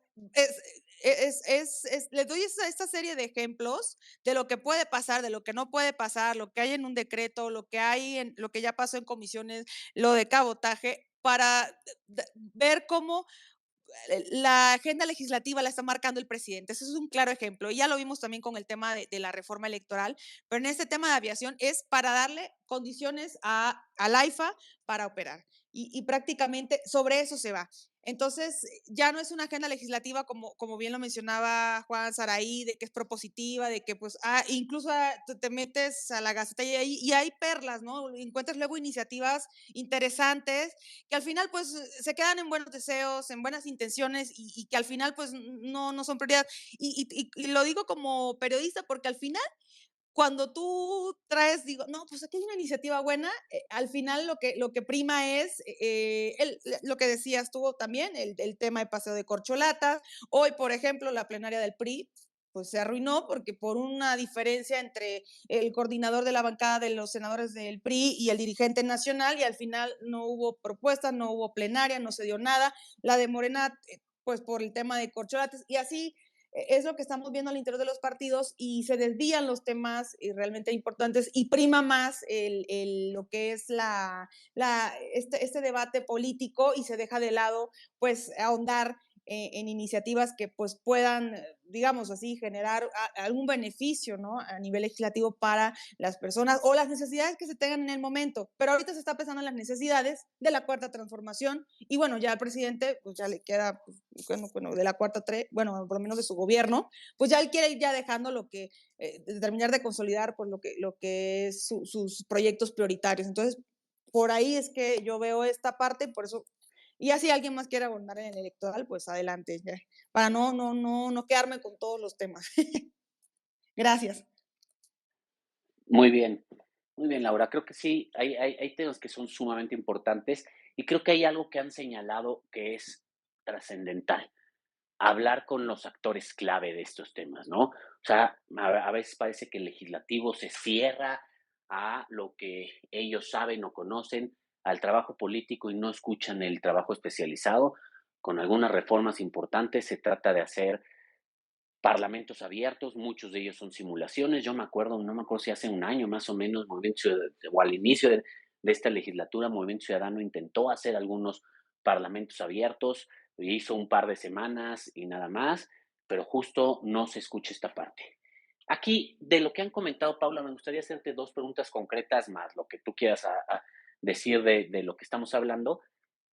les doy esta serie de ejemplos de lo que puede pasar, de lo que no puede pasar, lo que hay en un decreto, lo que ya pasó en comisiones, lo de cabotaje, para ver cómo la agenda legislativa la está marcando el presidente. Ese es un claro ejemplo. Y ya lo vimos también con el tema de la reforma electoral, pero en este tema de aviación es para darle condiciones al AIFA para operar. Y prácticamente sobre eso se va. Entonces, ya no es una agenda legislativa como bien lo mencionaba Juan Saraí, de que es propositiva, de que pues, incluso te metes a la Gaceta y hay perlas, ¿no? Encuentras luego iniciativas interesantes que al final pues se quedan en buenos deseos, en buenas intenciones y que al final pues no son prioridad. Y lo digo como periodista porque al final cuando tú traes, digo, no, pues aquí hay una iniciativa buena, al final lo que prima es lo que decías tú también, el tema de paseo de corcholatas. Hoy, por ejemplo, la plenaria del PRI, pues se arruinó porque por una diferencia entre el coordinador de la bancada de los senadores del PRI y el dirigente nacional, y al final no hubo propuesta, no hubo plenaria, no se dio nada. La de Morena, pues por el tema de corcholatas, y así es lo que estamos viendo al interior de los partidos y se desvían los temas realmente importantes y prima más lo que es este debate político y se deja de lado pues ahondar en iniciativas que pues puedan, digamos así, generar algún beneficio, ¿no? A nivel legislativo para las personas o las necesidades que se tengan en el momento. Pero ahorita se está pensando en las necesidades de la cuarta transformación y bueno, ya al presidente pues ya le queda, pues, bueno, de la cuarta, bueno, por lo menos de su gobierno, pues ya él quiere ir ya dejando terminar de consolidar pues lo que es sus proyectos prioritarios. Entonces, por ahí es que yo veo esta parte, por eso y ya si alguien más quiere abundar en el electoral, pues adelante, ya, para no quedarme con todos los temas. Gracias. Muy bien, Laura. Creo que sí, hay temas que son sumamente importantes y creo que hay algo que han señalado que es trascendental. Hablar con los actores clave de estos temas, ¿no? O sea, a veces parece que el legislativo se cierra a lo que ellos saben o conocen, al trabajo político y no escuchan el trabajo especializado. Con algunas reformas importantes se trata de hacer parlamentos abiertos, muchos de ellos son simulaciones. Yo me acuerdo, no me acuerdo si hace un año más o menos, o al inicio de esta legislatura, Movimiento Ciudadano intentó hacer algunos parlamentos abiertos, hizo un par de semanas y nada más, pero justo no se escucha esta parte. Aquí, de lo que han comentado, Paula, me gustaría hacerte dos preguntas concretas más, lo que tú quieras decir de lo que estamos hablando.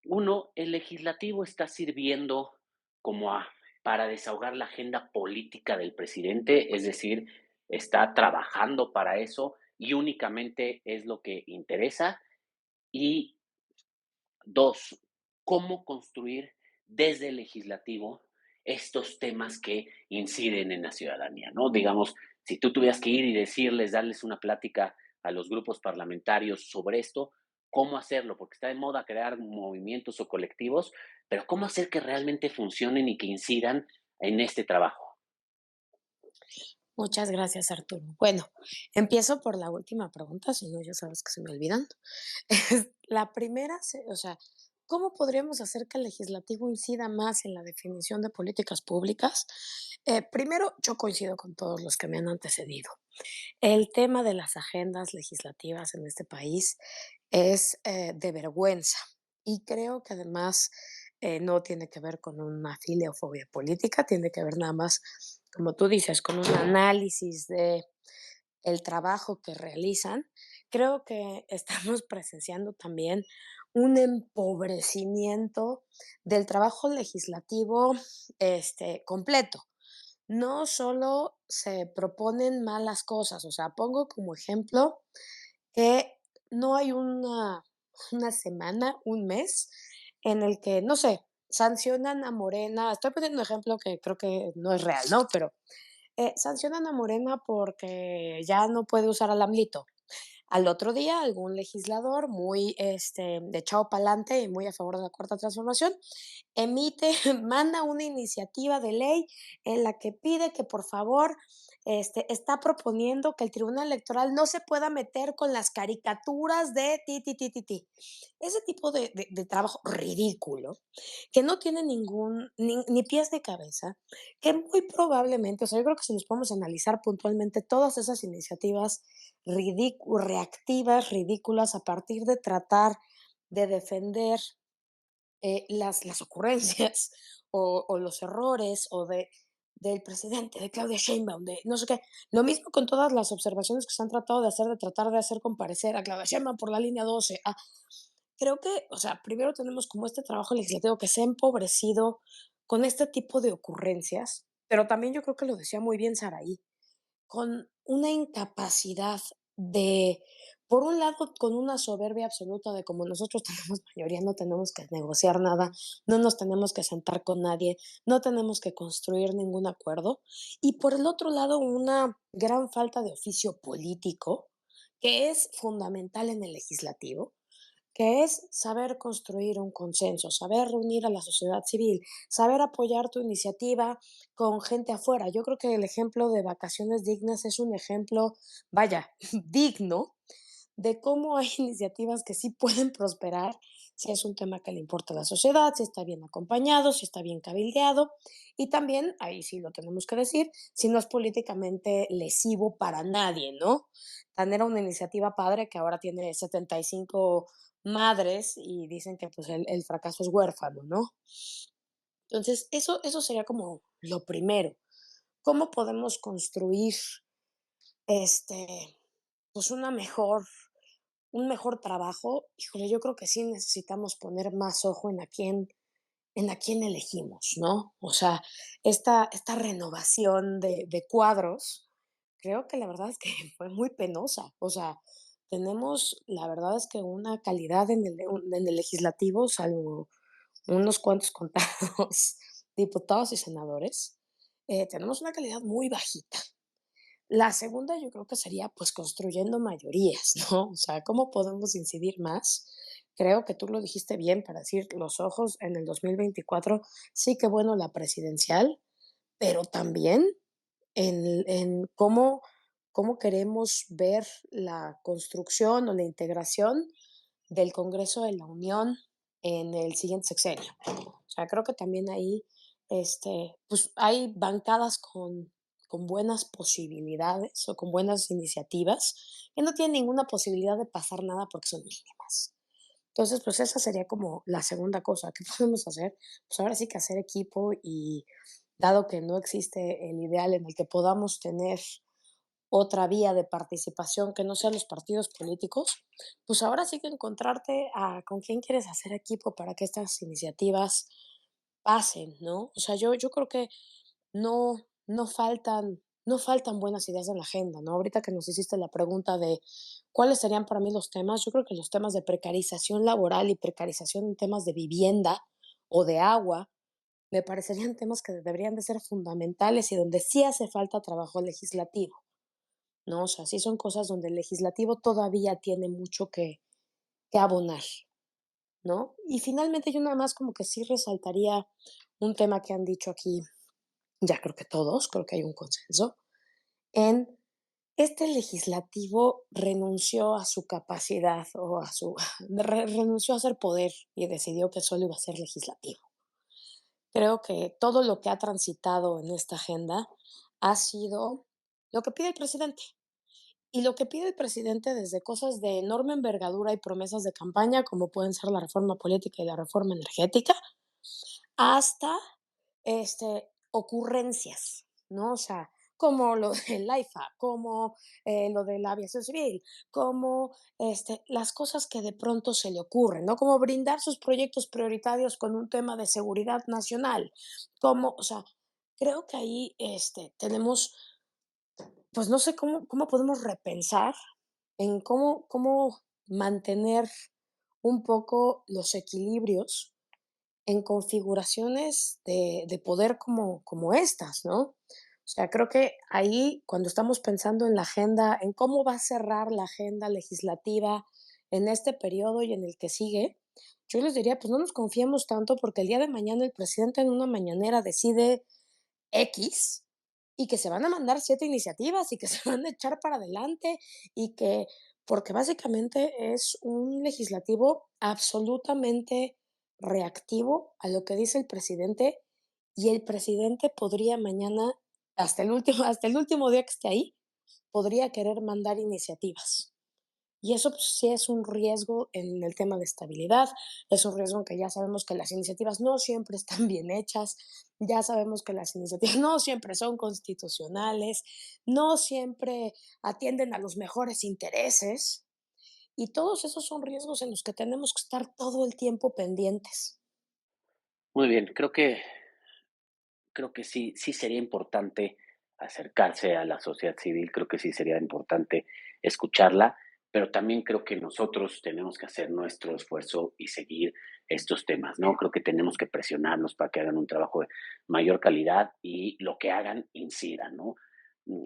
Uno, ¿el legislativo está sirviendo como para desahogar la agenda política del presidente? Es decir, ¿está trabajando para eso y únicamente es lo que interesa? Y dos, ¿cómo construir desde el legislativo estos temas que inciden en la ciudadanía? ¿No? Digamos, si tú tuvieras que ir y decirles, darles una plática a los grupos parlamentarios sobre esto, ¿cómo hacerlo? Porque está de moda crear movimientos o colectivos, pero ¿cómo hacer que realmente funcionen y que incidan en este trabajo? Muchas gracias, Arturo. Bueno, empiezo por la última pregunta, si no, ya sabes que se me olvidan. La primera, o sea, ¿cómo podríamos hacer que el legislativo incida más en la definición de políticas públicas? Primero, yo coincido con todos los que me han antecedido. El tema de las agendas legislativas en este país es de vergüenza y creo que además no tiene que ver con una filia o fobia política, tiene que ver nada más, como tú dices, con un análisis de el trabajo que realizan, creo que estamos presenciando también un empobrecimiento del trabajo legislativo, completo. No solo se proponen malas cosas, o sea, pongo como ejemplo que no hay una semana, un mes, en el que, no sé, sancionan a Morena. Estoy poniendo un ejemplo que creo que no es real, ¿no? Pero sancionan a Morena porque ya no puede usar al AMLito. Al otro día, algún legislador muy de echado pa'lante y muy a favor de la cuarta transformación emite, manda una iniciativa de ley en la que pide que por favor, está proponiendo que el Tribunal Electoral no se pueda meter con las caricaturas de ti, ti, ti, ti, ti. Ese tipo de trabajo ridículo, que no tiene ni pies ni cabeza, que muy probablemente, o sea, yo creo que si nos podemos analizar puntualmente todas esas iniciativas reactivas, ridículas, a partir de tratar de defender las ocurrencias o los errores del presidente, de Claudia Sheinbaum, de no sé qué. Lo mismo con todas las observaciones que se han tratado de hacer, de tratar de hacer comparecer a Claudia Sheinbaum por la línea 12. Creo que, o sea, primero tenemos como este trabajo legislativo que se ha empobrecido con este tipo de ocurrencias, pero también yo creo que lo decía muy bien Saraí, con una incapacidad de, por un lado, con una soberbia absoluta de como nosotros tenemos mayoría, no tenemos que negociar nada, no nos tenemos que sentar con nadie, no tenemos que construir ningún acuerdo, y por el otro lado, una gran falta de oficio político que es fundamental en el legislativo, que es saber construir un consenso, saber reunir a la sociedad civil, saber apoyar tu iniciativa con gente afuera. Yo creo que el ejemplo de vacaciones dignas es un ejemplo, vaya, digno de cómo hay iniciativas que sí pueden prosperar si es un tema que le importa a la sociedad, si está bien acompañado, si está bien cabildeado y también, ahí sí lo tenemos que decir, si no es políticamente lesivo para nadie, ¿no? Tan era una iniciativa padre que ahora tiene 75 madres y dicen que pues el fracaso es huérfano, ¿no? Entonces, eso sería como lo primero. ¿Cómo podemos construir este, pues un mejor trabajo? Híjole, yo creo que sí necesitamos poner más ojo en a quién elegimos, ¿no? O sea, esta renovación de cuadros, creo que la verdad es que fue muy penosa. O sea, tenemos, la verdad es que una calidad en el legislativo, salvo unos cuantos contados diputados y senadores, tenemos una calidad muy bajita. La segunda yo creo que sería pues construyendo mayorías, ¿no? O sea, ¿cómo podemos incidir más? Creo que tú lo dijiste bien para decir los ojos en el 2024, sí que bueno la presidencial, pero también en cómo queremos ver la construcción o la integración del Congreso de la Unión en el siguiente sexenio. O sea, creo que también ahí, pues hay bancadas con buenas posibilidades o con buenas iniciativas que no tienen ninguna posibilidad de pasar nada porque son mínimas. Entonces, pues esa sería como la segunda cosa. ¿Qué podemos hacer? Pues ahora sí que hacer equipo y dado que no existe el ideal en el que podamos tener otra vía de participación que no sean los partidos políticos, pues ahora sí que encontrarte con quién quieres hacer equipo para que estas iniciativas pasen, ¿no? O sea, yo creo que no, no faltan buenas ideas en la agenda, ¿no? Ahorita que nos hiciste la pregunta de cuáles serían para mí los temas, yo creo que los temas de precarización laboral y precarización en temas de vivienda o de agua, me parecerían temas que deberían de ser fundamentales y donde sí hace falta trabajo legislativo, ¿no? O sea, sí son cosas donde el legislativo todavía tiene mucho que abonar, ¿no? Y finalmente yo nada más como que sí resaltaría un tema que han dicho aquí, ya creo que todos, creo que hay un consenso, en este legislativo renunció a su capacidad o renunció a ser poder y decidió que solo iba a ser legislativo. Creo que todo lo que ha transitado en esta agenda ha sido lo que pide el presidente. Y lo que pide el presidente desde cosas de enorme envergadura y promesas de campaña, como pueden ser la reforma política y la reforma energética, hasta ocurrencias, ¿no? O sea, como lo del AIFA, como lo de la aviación civil, como las cosas que de pronto se le ocurren, ¿no? Como brindar sus proyectos prioritarios con un tema de seguridad nacional, como, o sea, creo que ahí tenemos, pues no sé cómo podemos repensar en cómo mantener un poco los equilibrios en configuraciones de poder como estas, ¿no? O sea, creo que ahí, cuando estamos pensando en la agenda, en cómo va a cerrar la agenda legislativa en este periodo y en el que sigue, yo les diría, pues no nos confiemos tanto porque el día de mañana el presidente en una mañanera decide X y que se van a mandar 7 iniciativas y que se van a echar para adelante y que porque básicamente es un legislativo absolutamente reactivo a lo que dice el presidente y el presidente podría mañana, hasta el último día que esté ahí, podría querer mandar iniciativas. Y eso pues, sí es un riesgo en el tema de estabilidad, es un riesgo en que ya sabemos que las iniciativas no siempre están bien hechas, ya sabemos que las iniciativas no siempre son constitucionales, no siempre atienden a los mejores intereses y todos esos son riesgos en los que tenemos que estar todo el tiempo pendientes. Muy bien, creo que sí sería importante acercarse a la sociedad civil, creo que sí sería importante escucharla, pero también creo que nosotros tenemos que hacer nuestro esfuerzo y seguir estos temas, ¿no? Creo que tenemos que presionarlos para que hagan un trabajo de mayor calidad y lo que hagan incida, ¿no?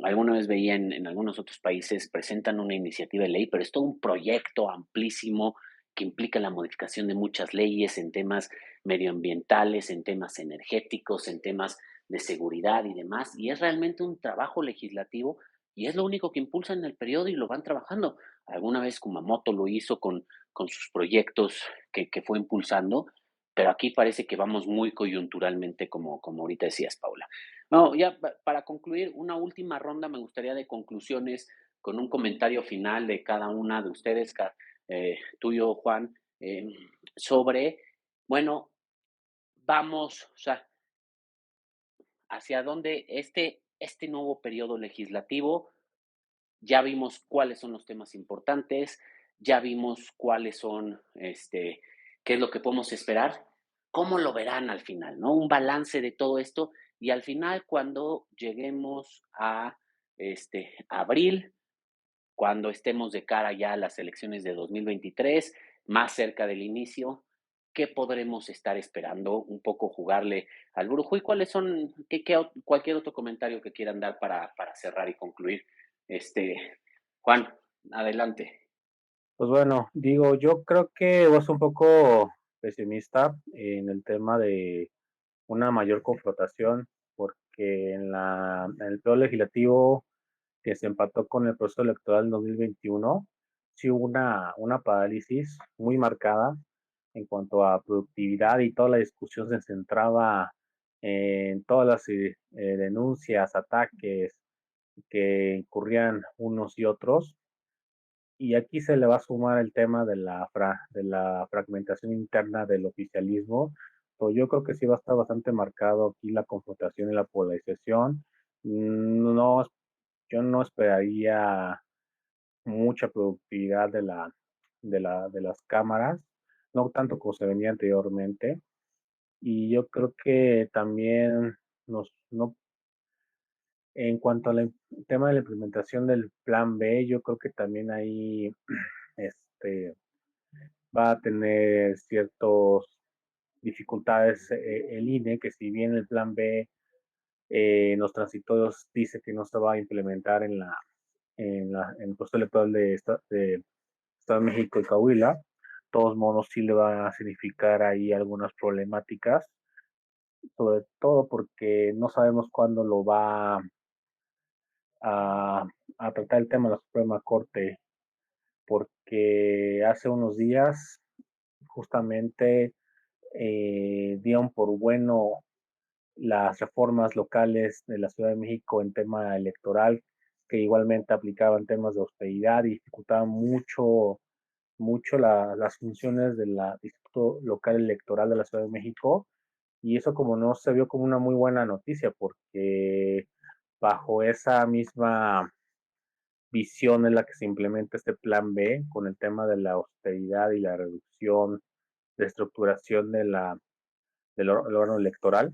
Alguna vez veía en algunos otros países presentan una iniciativa de ley, pero es todo un proyecto amplísimo que implica la modificación de muchas leyes en temas medioambientales, en temas energéticos, en temas de seguridad y demás, y es realmente un trabajo legislativo y es lo único que impulsan en el periodo y lo van trabajando. Alguna vez Kumamoto lo hizo con sus proyectos que fue impulsando, pero aquí parece que vamos muy coyunturalmente, como ahorita decías, Paula. No, ya para concluir, una última ronda me gustaría de conclusiones con un comentario final de cada una de ustedes, tuyo, Juan, sobre, bueno, vamos, o sea, hacia dónde este nuevo periodo legislativo, ya vimos cuáles son los temas importantes, ya vimos cuáles son, qué es lo que podemos esperar, cómo lo verán al final, ¿no? Un balance de todo esto y al final cuando lleguemos a abril, cuando estemos de cara ya a las elecciones de 2023, más cerca del inicio, ¿qué podremos estar esperando? Un poco jugarle al brujo y cuáles son, cualquier otro comentario que quieran dar para cerrar y concluir. Juan, adelante. Pues bueno, digo, yo creo que vas un poco pesimista en el tema de una mayor confrontación, porque en el periodo legislativo que se empató con el proceso electoral en 2021, sí hubo una parálisis muy marcada en cuanto a productividad y toda la discusión se centraba en todas las denuncias, ataques que incurrían unos y otros. Y aquí se le va a sumar el tema de de la fragmentación interna del oficialismo. Pues yo creo que sí va a estar bastante marcado aquí la confrontación y la polarización. No, yo no esperaría mucha productividad de las cámaras, no tanto como se venía anteriormente. Y yo creo que también no, en cuanto al tema de la implementación del plan B, yo creo que también ahí este, va a tener ciertas dificultades el INE, que si bien el plan B en los transitorios dice que no se va a implementar en el proceso electoral de Estado de México y Coahuila, de todos modos sí le va a significar ahí algunas problemáticas, sobre todo porque no sabemos cuándo lo va a, a tratar el tema de la Suprema Corte, porque hace unos días justamente dieron por bueno las reformas locales de la Ciudad de México en tema electoral, que igualmente aplicaban temas de austeridad y dificultaban mucho las funciones del Instituto Local Electoral de la Ciudad de México. Y eso como no se vio como una muy buena noticia, porque bajo esa misma visión es la que se implementa este plan B con el tema de la austeridad y la reducción de estructuración del órgano electoral.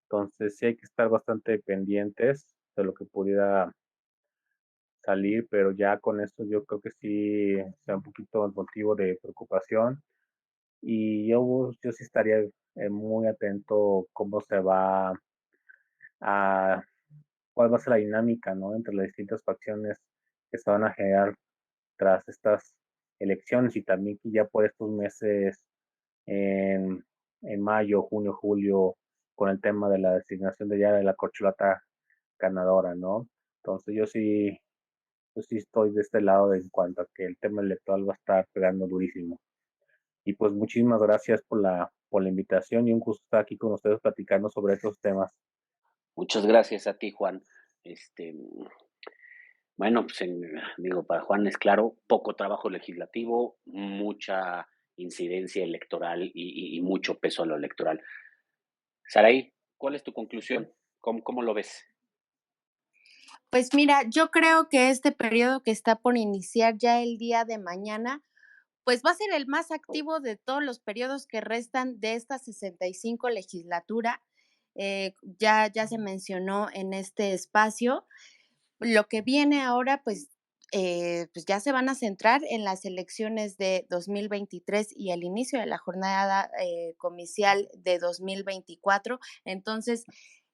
Entonces sí hay que estar bastante pendientes de lo que pudiera salir, pero ya con esto yo creo que sí sea un poquito motivo de preocupación. Y yo sí estaría muy atento cómo se va a, cuál va a ser la dinámica, ¿no? Entre las distintas facciones que se van a generar tras estas elecciones y también que ya por estos meses en mayo, junio, julio, con el tema de la designación de ya de la corcholata ganadora, ¿no? Entonces yo sí estoy de este lado en cuanto a que el tema electoral va a estar pegando durísimo. Y pues muchísimas gracias por la invitación y un gusto estar aquí con ustedes platicando sobre estos temas. Muchas gracias a ti, Juan. Bueno, pues digo, para Juan es claro, poco trabajo legislativo, mucha incidencia electoral y mucho peso a lo electoral. Saraí, ¿cuál es tu conclusión? ¿Cómo lo ves? Pues mira, yo creo que este periodo que está por iniciar ya el día de mañana, pues va a ser el más activo de todos los periodos que restan de esta 65 legislatura. Ya se mencionó en este espacio. Lo que viene ahora, pues ya se van a centrar en las elecciones de 2023 y el inicio de la jornada comicial de 2024. Entonces,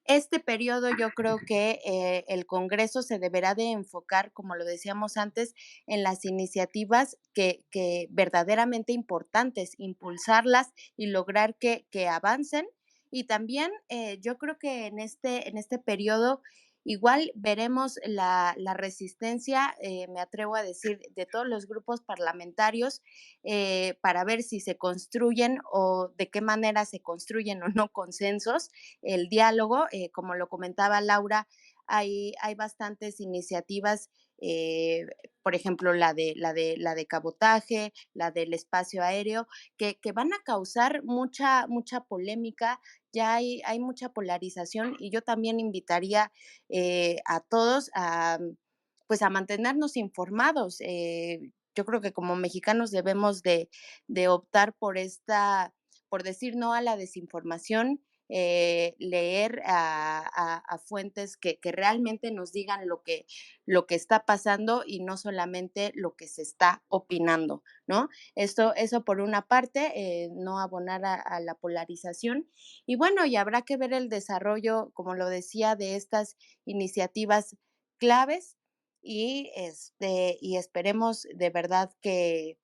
este periodo yo creo que el Congreso se deberá de enfocar, como lo decíamos antes, en las iniciativas que verdaderamente importantes, impulsarlas y lograr que avancen. Y también yo creo que en este periodo igual veremos la resistencia, me atrevo a decir, de todos los grupos parlamentarios para ver si se construyen o de qué manera se construyen o no consensos, el diálogo, como lo comentaba Laura, hay bastantes iniciativas, por ejemplo, la de cabotaje, la del espacio aéreo, que van a causar mucha polémica, ya hay mucha polarización y yo también invitaría a todos pues a mantenernos informados. Yo creo que como mexicanos debemos de optar por por decir no a la desinformación, leer a fuentes que realmente nos digan lo que está pasando y no solamente lo que se está opinando, ¿no? Eso por una parte, no abonar a la polarización. Y bueno, y habrá que ver el desarrollo, como lo decía, de estas iniciativas claves y esperemos de verdad que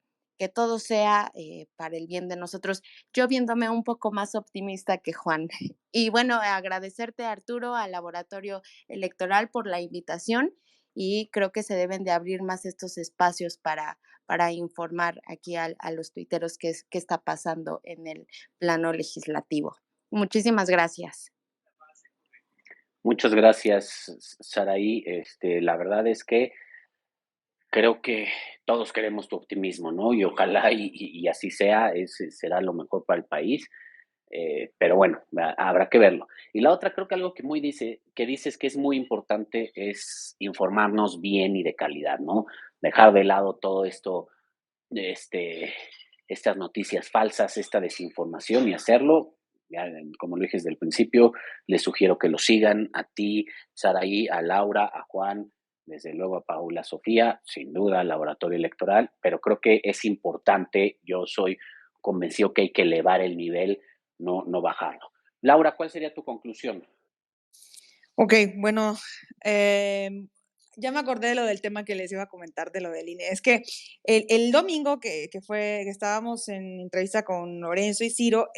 todo sea para el bien de nosotros. Yo viéndome un poco más optimista que Juan. Y bueno, agradecerte, Arturo, al Laboratorio Electoral por la invitación y creo que se deben de abrir más estos espacios para informar aquí a los tuiteros qué está pasando en el plano legislativo. Muchísimas gracias. Muchas gracias, Saraí. La verdad es que creo que todos queremos tu optimismo, ¿no? Y ojalá y así sea, será lo mejor para el país. Pero bueno, habrá que verlo. Y la otra, creo que algo que dices que es muy importante es informarnos bien y de calidad, ¿no? Dejar de lado todo esto, estas noticias falsas, esta desinformación y hacerlo. Ya, como lo dije desde el principio, les sugiero que lo sigan a ti, Saraí, a Laura, a Juan, desde luego a Paula Sofía, sin duda al Laboratorio Electoral, pero creo que es importante, yo soy convencido que hay que elevar el nivel, no bajarlo. Laura, ¿cuál sería tu conclusión? Ok, bueno, ya me acordé de lo del tema que les iba a comentar de lo del INE. Es que el domingo que estábamos en entrevista con Lorenzo y Ciro,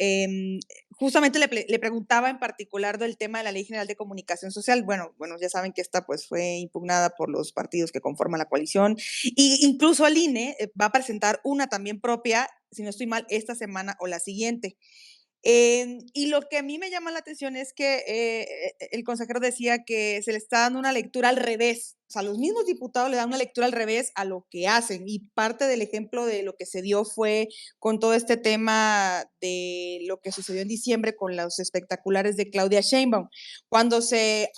justamente le preguntaba en particular del tema de la Ley General de Comunicación Social. Bueno, ya saben que esta pues fue impugnada por los partidos que conforman la coalición y incluso el INE va a presentar una también propia, si no estoy mal, esta semana o la siguiente. Y lo que a mí me llama la atención es que el consejero decía que se le está dando una lectura al revés. O sea, los mismos diputados le dan una lectura al revés a lo que hacen. Y parte del ejemplo de lo que se dio fue con todo este tema de lo que sucedió en diciembre con los espectaculares de Claudia Sheinbaum, cuando se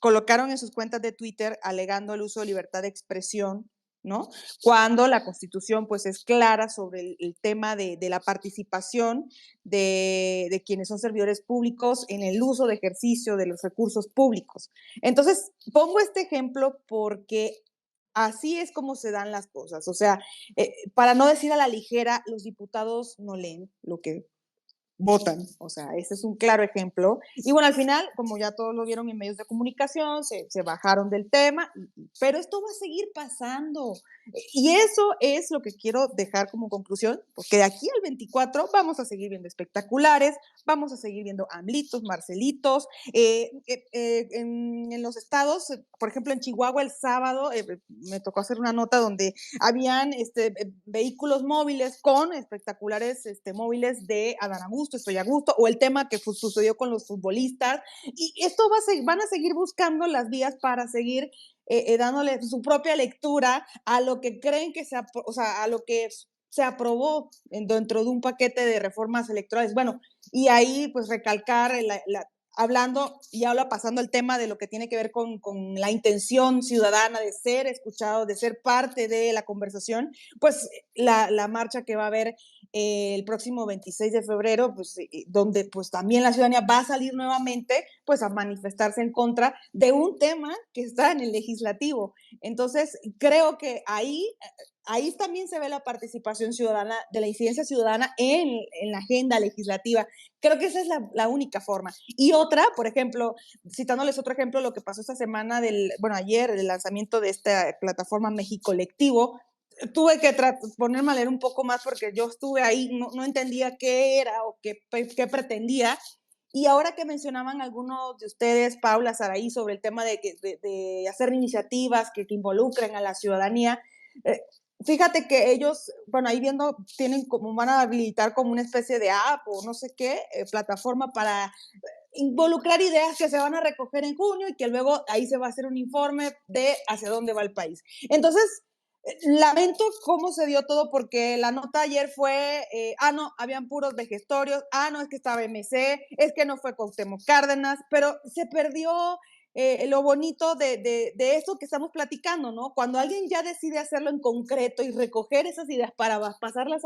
colocaron en sus cuentas de Twitter alegando el uso de libertad de expresión, ¿no? Cuando la Constitución pues es clara sobre el tema de la participación de quienes son servidores públicos en el uso de ejercicio de los recursos públicos. Entonces, pongo este ejemplo porque así es como se dan las cosas. O sea, para no decir a la ligera, los diputados no leen lo que votan. O sea, ese es un claro ejemplo. Y bueno, al final, como ya todos lo vieron en medios de comunicación, se bajaron del tema, pero esto va a seguir pasando. Y eso es lo que quiero dejar como conclusión, porque de aquí al 24 vamos a seguir viendo espectaculares, vamos a seguir viendo AMLitos, Marcelitos. En los estados, por ejemplo, en Chihuahua el sábado, me tocó hacer una nota donde habían vehículos móviles con espectaculares móviles de Adán Augusto, Estoy a Gusto, o el tema que sucedió con los futbolistas. Y esto van a seguir buscando las vías para seguir dándole su propia lectura a lo que creen que o sea, a lo que se aprobó dentro de un paquete de reformas electorales. Bueno, y ahí pues recalcar hablando y ahora pasando al tema de lo que tiene que ver con la intención ciudadana de ser escuchado, de ser parte de la conversación, pues la marcha que va a haber el próximo 26 de febrero, pues donde pues también la ciudadanía va a salir nuevamente pues a manifestarse en contra de un tema que está en el legislativo. Entonces, creo que ahí también se ve la participación ciudadana, de la incidencia ciudadana en la agenda legislativa. Creo que esa es la única forma. Y otra, por ejemplo, citándoles otro ejemplo, lo que pasó esta semana, ayer, el lanzamiento de esta plataforma México Lectivo, tuve que ponerme a leer un poco más porque yo estuve ahí, no entendía qué era o qué pretendía. Y ahora que mencionaban algunos de ustedes, Paula, Saraí, sobre el tema de hacer iniciativas que involucren a la ciudadanía, fíjate que ellos, bueno, ahí viendo, van a habilitar como una especie de app o no sé qué, plataforma para involucrar ideas que se van a recoger en junio y que luego ahí se va a hacer un informe de hacia dónde va el país. Entonces, lamento cómo se dio todo porque la nota ayer fue, no, habían puros vejestorios, no, es que estaba MC, es que no fue Cuauhtémoc Cárdenas, pero se perdió lo bonito de esto que estamos platicando, ¿no? Cuando alguien ya decide hacerlo en concreto y recoger esas ideas para pasarlas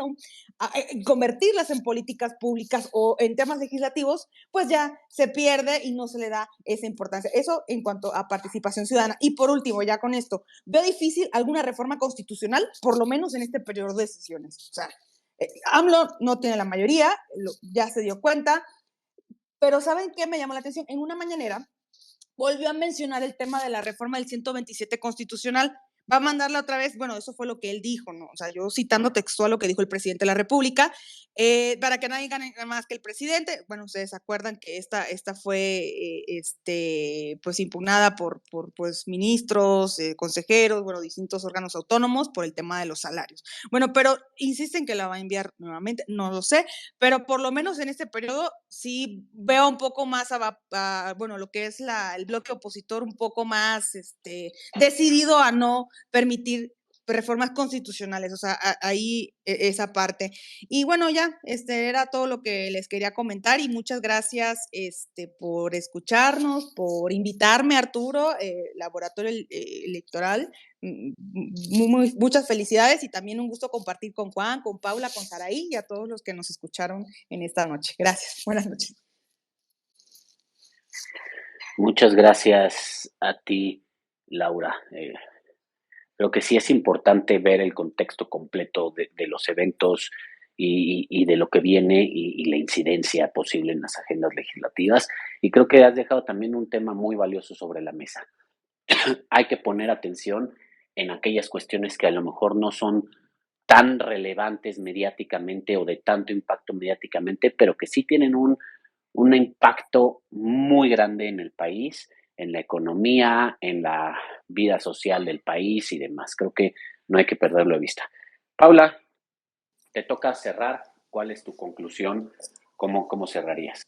convertirlas en políticas públicas o en temas legislativos, pues ya se pierde y no se le da esa importancia. Eso en cuanto a participación ciudadana. Y por último, ya con esto, veo difícil alguna reforma constitucional, por lo menos en este periodo de sesiones. O sea, AMLO no tiene la mayoría, ya se dio cuenta, pero ¿saben qué me llamó la atención? En una mañanera volvió a mencionar el tema de la reforma del 127 constitucional. Va a mandarla otra vez, bueno, eso fue lo que él dijo, ¿no? O sea, yo citando textual lo que dijo el presidente de la República, para que nadie gane más que el presidente. Bueno, ustedes se acuerdan que esta fue, pues impugnada por pues ministros, consejeros, bueno, distintos órganos autónomos por el tema de los salarios. Bueno, pero insisten que la va a enviar nuevamente, no lo sé, pero por lo menos en este periodo sí veo un poco más bueno, lo que es el bloque opositor un poco más decidido a no permitir reformas constitucionales, o sea, ahí esa parte. Y bueno, ya, era todo lo que les quería comentar y muchas gracias por escucharnos, por invitarme, Arturo, Laboratorio Electoral. Muchas felicidades y también un gusto compartir con Juan, con Paula, con Saraí y a todos los que nos escucharon en esta noche. Gracias. Buenas noches. Muchas gracias a ti, Laura. Creo que sí es importante ver el contexto completo de los eventos y de lo que viene y la incidencia posible en las agendas legislativas. Y creo que has dejado también un tema muy valioso sobre la mesa. Hay que poner atención en aquellas cuestiones que a lo mejor no son tan relevantes mediáticamente o de tanto impacto mediáticamente, pero que sí tienen un impacto muy grande en el país, en la economía, en la vida social del país y demás. Creo que no hay que perderlo de vista. Paula, te toca cerrar. ¿Cuál es tu conclusión? ¿Cómo cerrarías?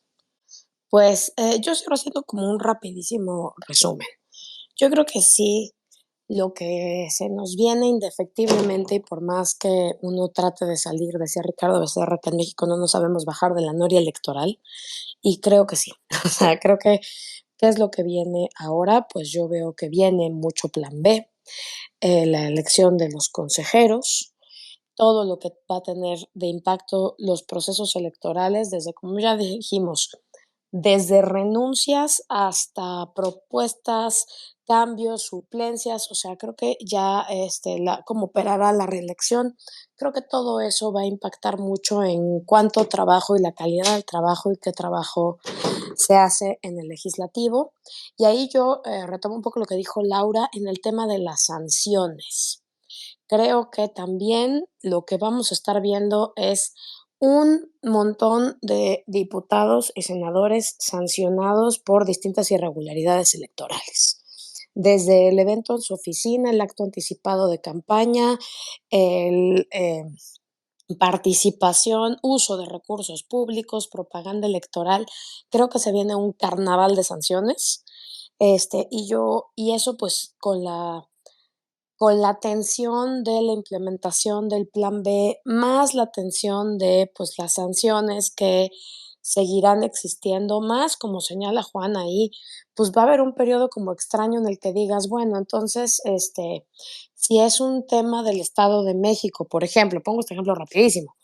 Pues yo cierro haciendo como un rapidísimo resumen. Yo creo que sí, lo que se nos viene indefectiblemente, y por más que uno trate de salir, decía Ricardo Becerra, que en México no nos sabemos bajar de la noria electoral, y creo que sí. O sea, creo que ¿Qué es lo que viene ahora? Pues yo veo que viene mucho plan B, la elección de los consejeros, todo lo que va a tener de impacto los procesos electorales, desde, como ya dijimos, desde renuncias hasta propuestas, cambios, suplencias, o sea, creo que ya cómo operará la reelección, creo que todo eso va a impactar mucho en cuánto trabajo y la calidad del trabajo y qué trabajo se hace en el legislativo. Y ahí yo retomo un poco lo que dijo Laura en el tema de las sanciones. Creo que también lo que vamos a estar viendo es un montón de diputados y senadores sancionados por distintas irregularidades electorales. Desde el evento en su oficina, el acto anticipado de campaña, el participación, uso de recursos públicos, propaganda electoral. Creo que se viene un carnaval de sanciones. Y eso pues con la tensión de la implementación del plan B, más la tensión de pues las sanciones que seguirán existiendo, más como señala Juan ahí, pues va a haber un periodo como extraño en el que digas, bueno, entonces, si es un tema del Estado de México, por ejemplo, pongo este ejemplo rapidísimo,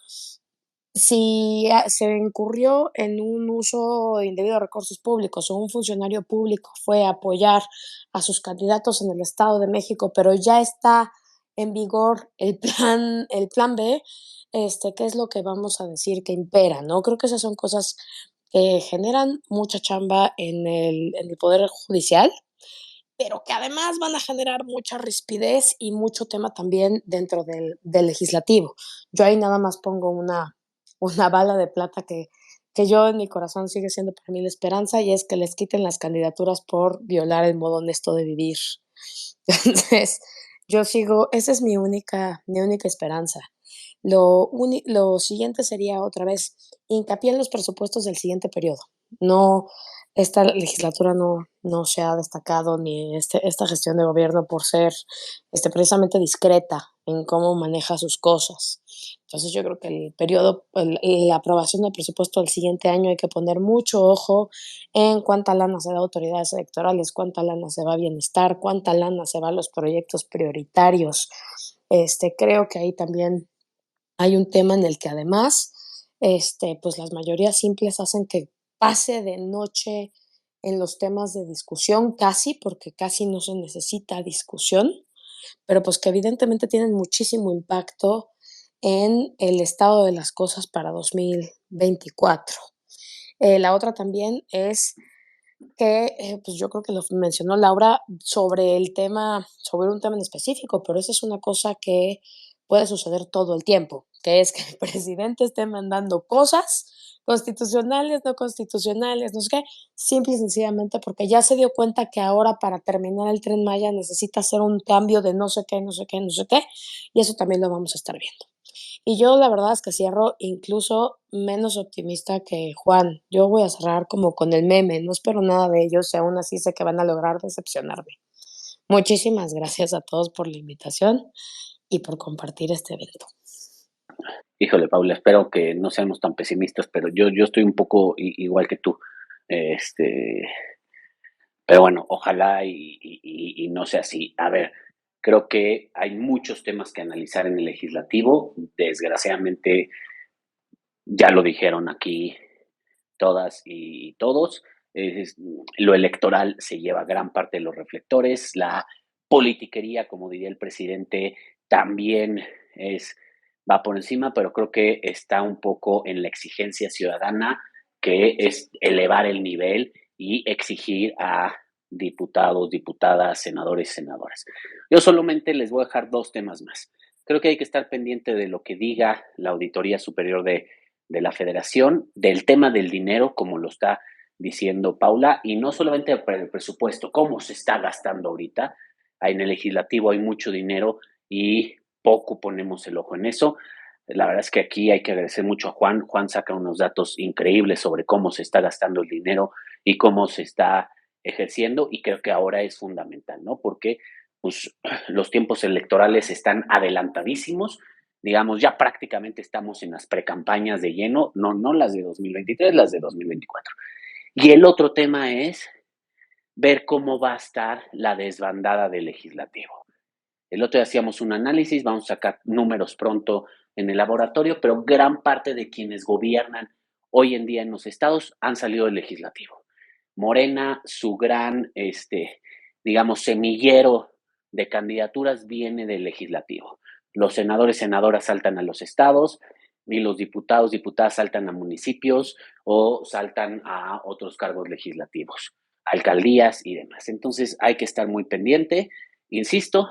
si se incurrió en un uso indebido de recursos públicos o un funcionario público fue a apoyar a sus candidatos en el Estado de México, pero ya está en vigor el plan B, ¿qué es lo que vamos a decir que impera, no? Creo que esas son cosas que generan mucha chamba en el Poder Judicial, pero que además van a generar mucha rispidez y mucho tema también dentro del legislativo. Yo ahí nada más pongo una bala de plata que yo en mi corazón sigue siendo para mí la esperanza, y es que les quiten las candidaturas por violar el modo honesto de vivir. Entonces, yo sigo, esa es mi única esperanza. Lo siguiente sería otra vez hincapié en los presupuestos del siguiente periodo. No, esta legislatura no se ha destacado ni esta gestión de gobierno por ser precisamente discreta en cómo maneja sus cosas. Entonces yo creo que la aprobación del presupuesto del siguiente año hay que poner mucho ojo en cuánta lana se da a autoridades electorales, cuánta lana se va a bienestar, cuánta lana se va a los proyectos prioritarios. Creo que ahí también hay un tema en el que además, pues las mayorías simples hacen que pase de noche en los temas de discusión casi, porque casi no se necesita discusión, pero pues que evidentemente tienen muchísimo impacto en el estado de las cosas para 2024. La otra también es que, pues yo creo que lo mencionó Laura sobre un tema en específico, pero esa es una cosa que puede suceder todo el tiempo, que es que el presidente esté mandando cosas constitucionales, no constitucionales, no sé qué, simple y sencillamente porque ya se dio cuenta que ahora para terminar el Tren Maya necesita hacer un cambio de no sé qué, no sé qué, no sé qué, y eso también lo vamos a estar viendo. Y yo la verdad es que cierro incluso menos optimista que Juan. Yo voy a cerrar como con el meme, no espero nada de ellos y aún así sé que van a lograr decepcionarme. Muchísimas gracias a todos por la invitación y por compartir este evento. Híjole, Paula, espero que no seamos tan pesimistas, pero yo estoy un poco igual que tú. Este, pero bueno, ojalá y no sea así. A ver, creo que hay muchos temas que analizar en el legislativo. Desgraciadamente, ya lo dijeron aquí todas y todos. Lo electoral se lleva gran parte de los reflectores. La politiquería, como diría el presidente, también va por encima, pero creo que está un poco en la exigencia ciudadana, que es elevar el nivel y exigir a diputados, diputadas, senadores, senadoras. Yo solamente les voy a dejar dos temas más. Creo que hay que estar pendiente de lo que diga la Auditoría Superior de la Federación, del tema del dinero, como lo está diciendo Paula, y no solamente para el presupuesto, cómo se está gastando ahorita. En el legislativo hay mucho dinero y poco ponemos el ojo en eso. La verdad es que aquí hay que agradecer mucho a Juan. Juan saca unos datos increíbles sobre cómo se está gastando el dinero y cómo se está ejerciendo, y creo que ahora es fundamental, ¿no? Porque pues, los tiempos electorales están adelantadísimos. Digamos, ya prácticamente estamos en las precampañas de lleno, no las de 2023, las de 2024. Y el otro tema es ver cómo va a estar la desbandada del legislativo. El otro día hacíamos un análisis, vamos a sacar números pronto en el laboratorio, pero gran parte de quienes gobiernan hoy en día en los estados han salido del legislativo. Morena, su gran, digamos, semillero de candidaturas viene del legislativo. Los senadores, senadoras saltan a los estados y los diputados, diputadas saltan a municipios o saltan a otros cargos legislativos, alcaldías y demás. Entonces hay que estar muy pendiente. Insisto,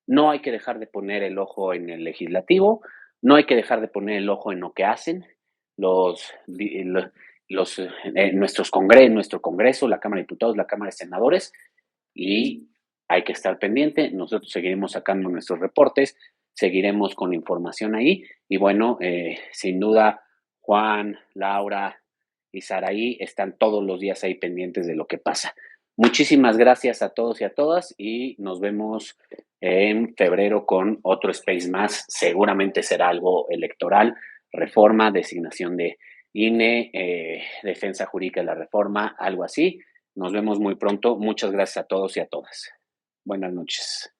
no hay que dejar de poner el ojo en el legislativo, no hay que dejar de poner el ojo en lo que hacen nuestro Congreso, la Cámara de Diputados, la Cámara de Senadores, y hay que estar pendiente. Nosotros seguiremos sacando nuestros reportes, seguiremos con información ahí, y bueno, sin duda, Juan, Laura y Saraí están todos los días ahí pendientes de lo que pasa. Muchísimas gracias a todos y a todas, y nos vemos en febrero con otro Space más. Seguramente será algo electoral, reforma, designación de INE, defensa jurídica de la reforma, algo así. Nos vemos muy pronto. Muchas gracias a todos y a todas. Buenas noches.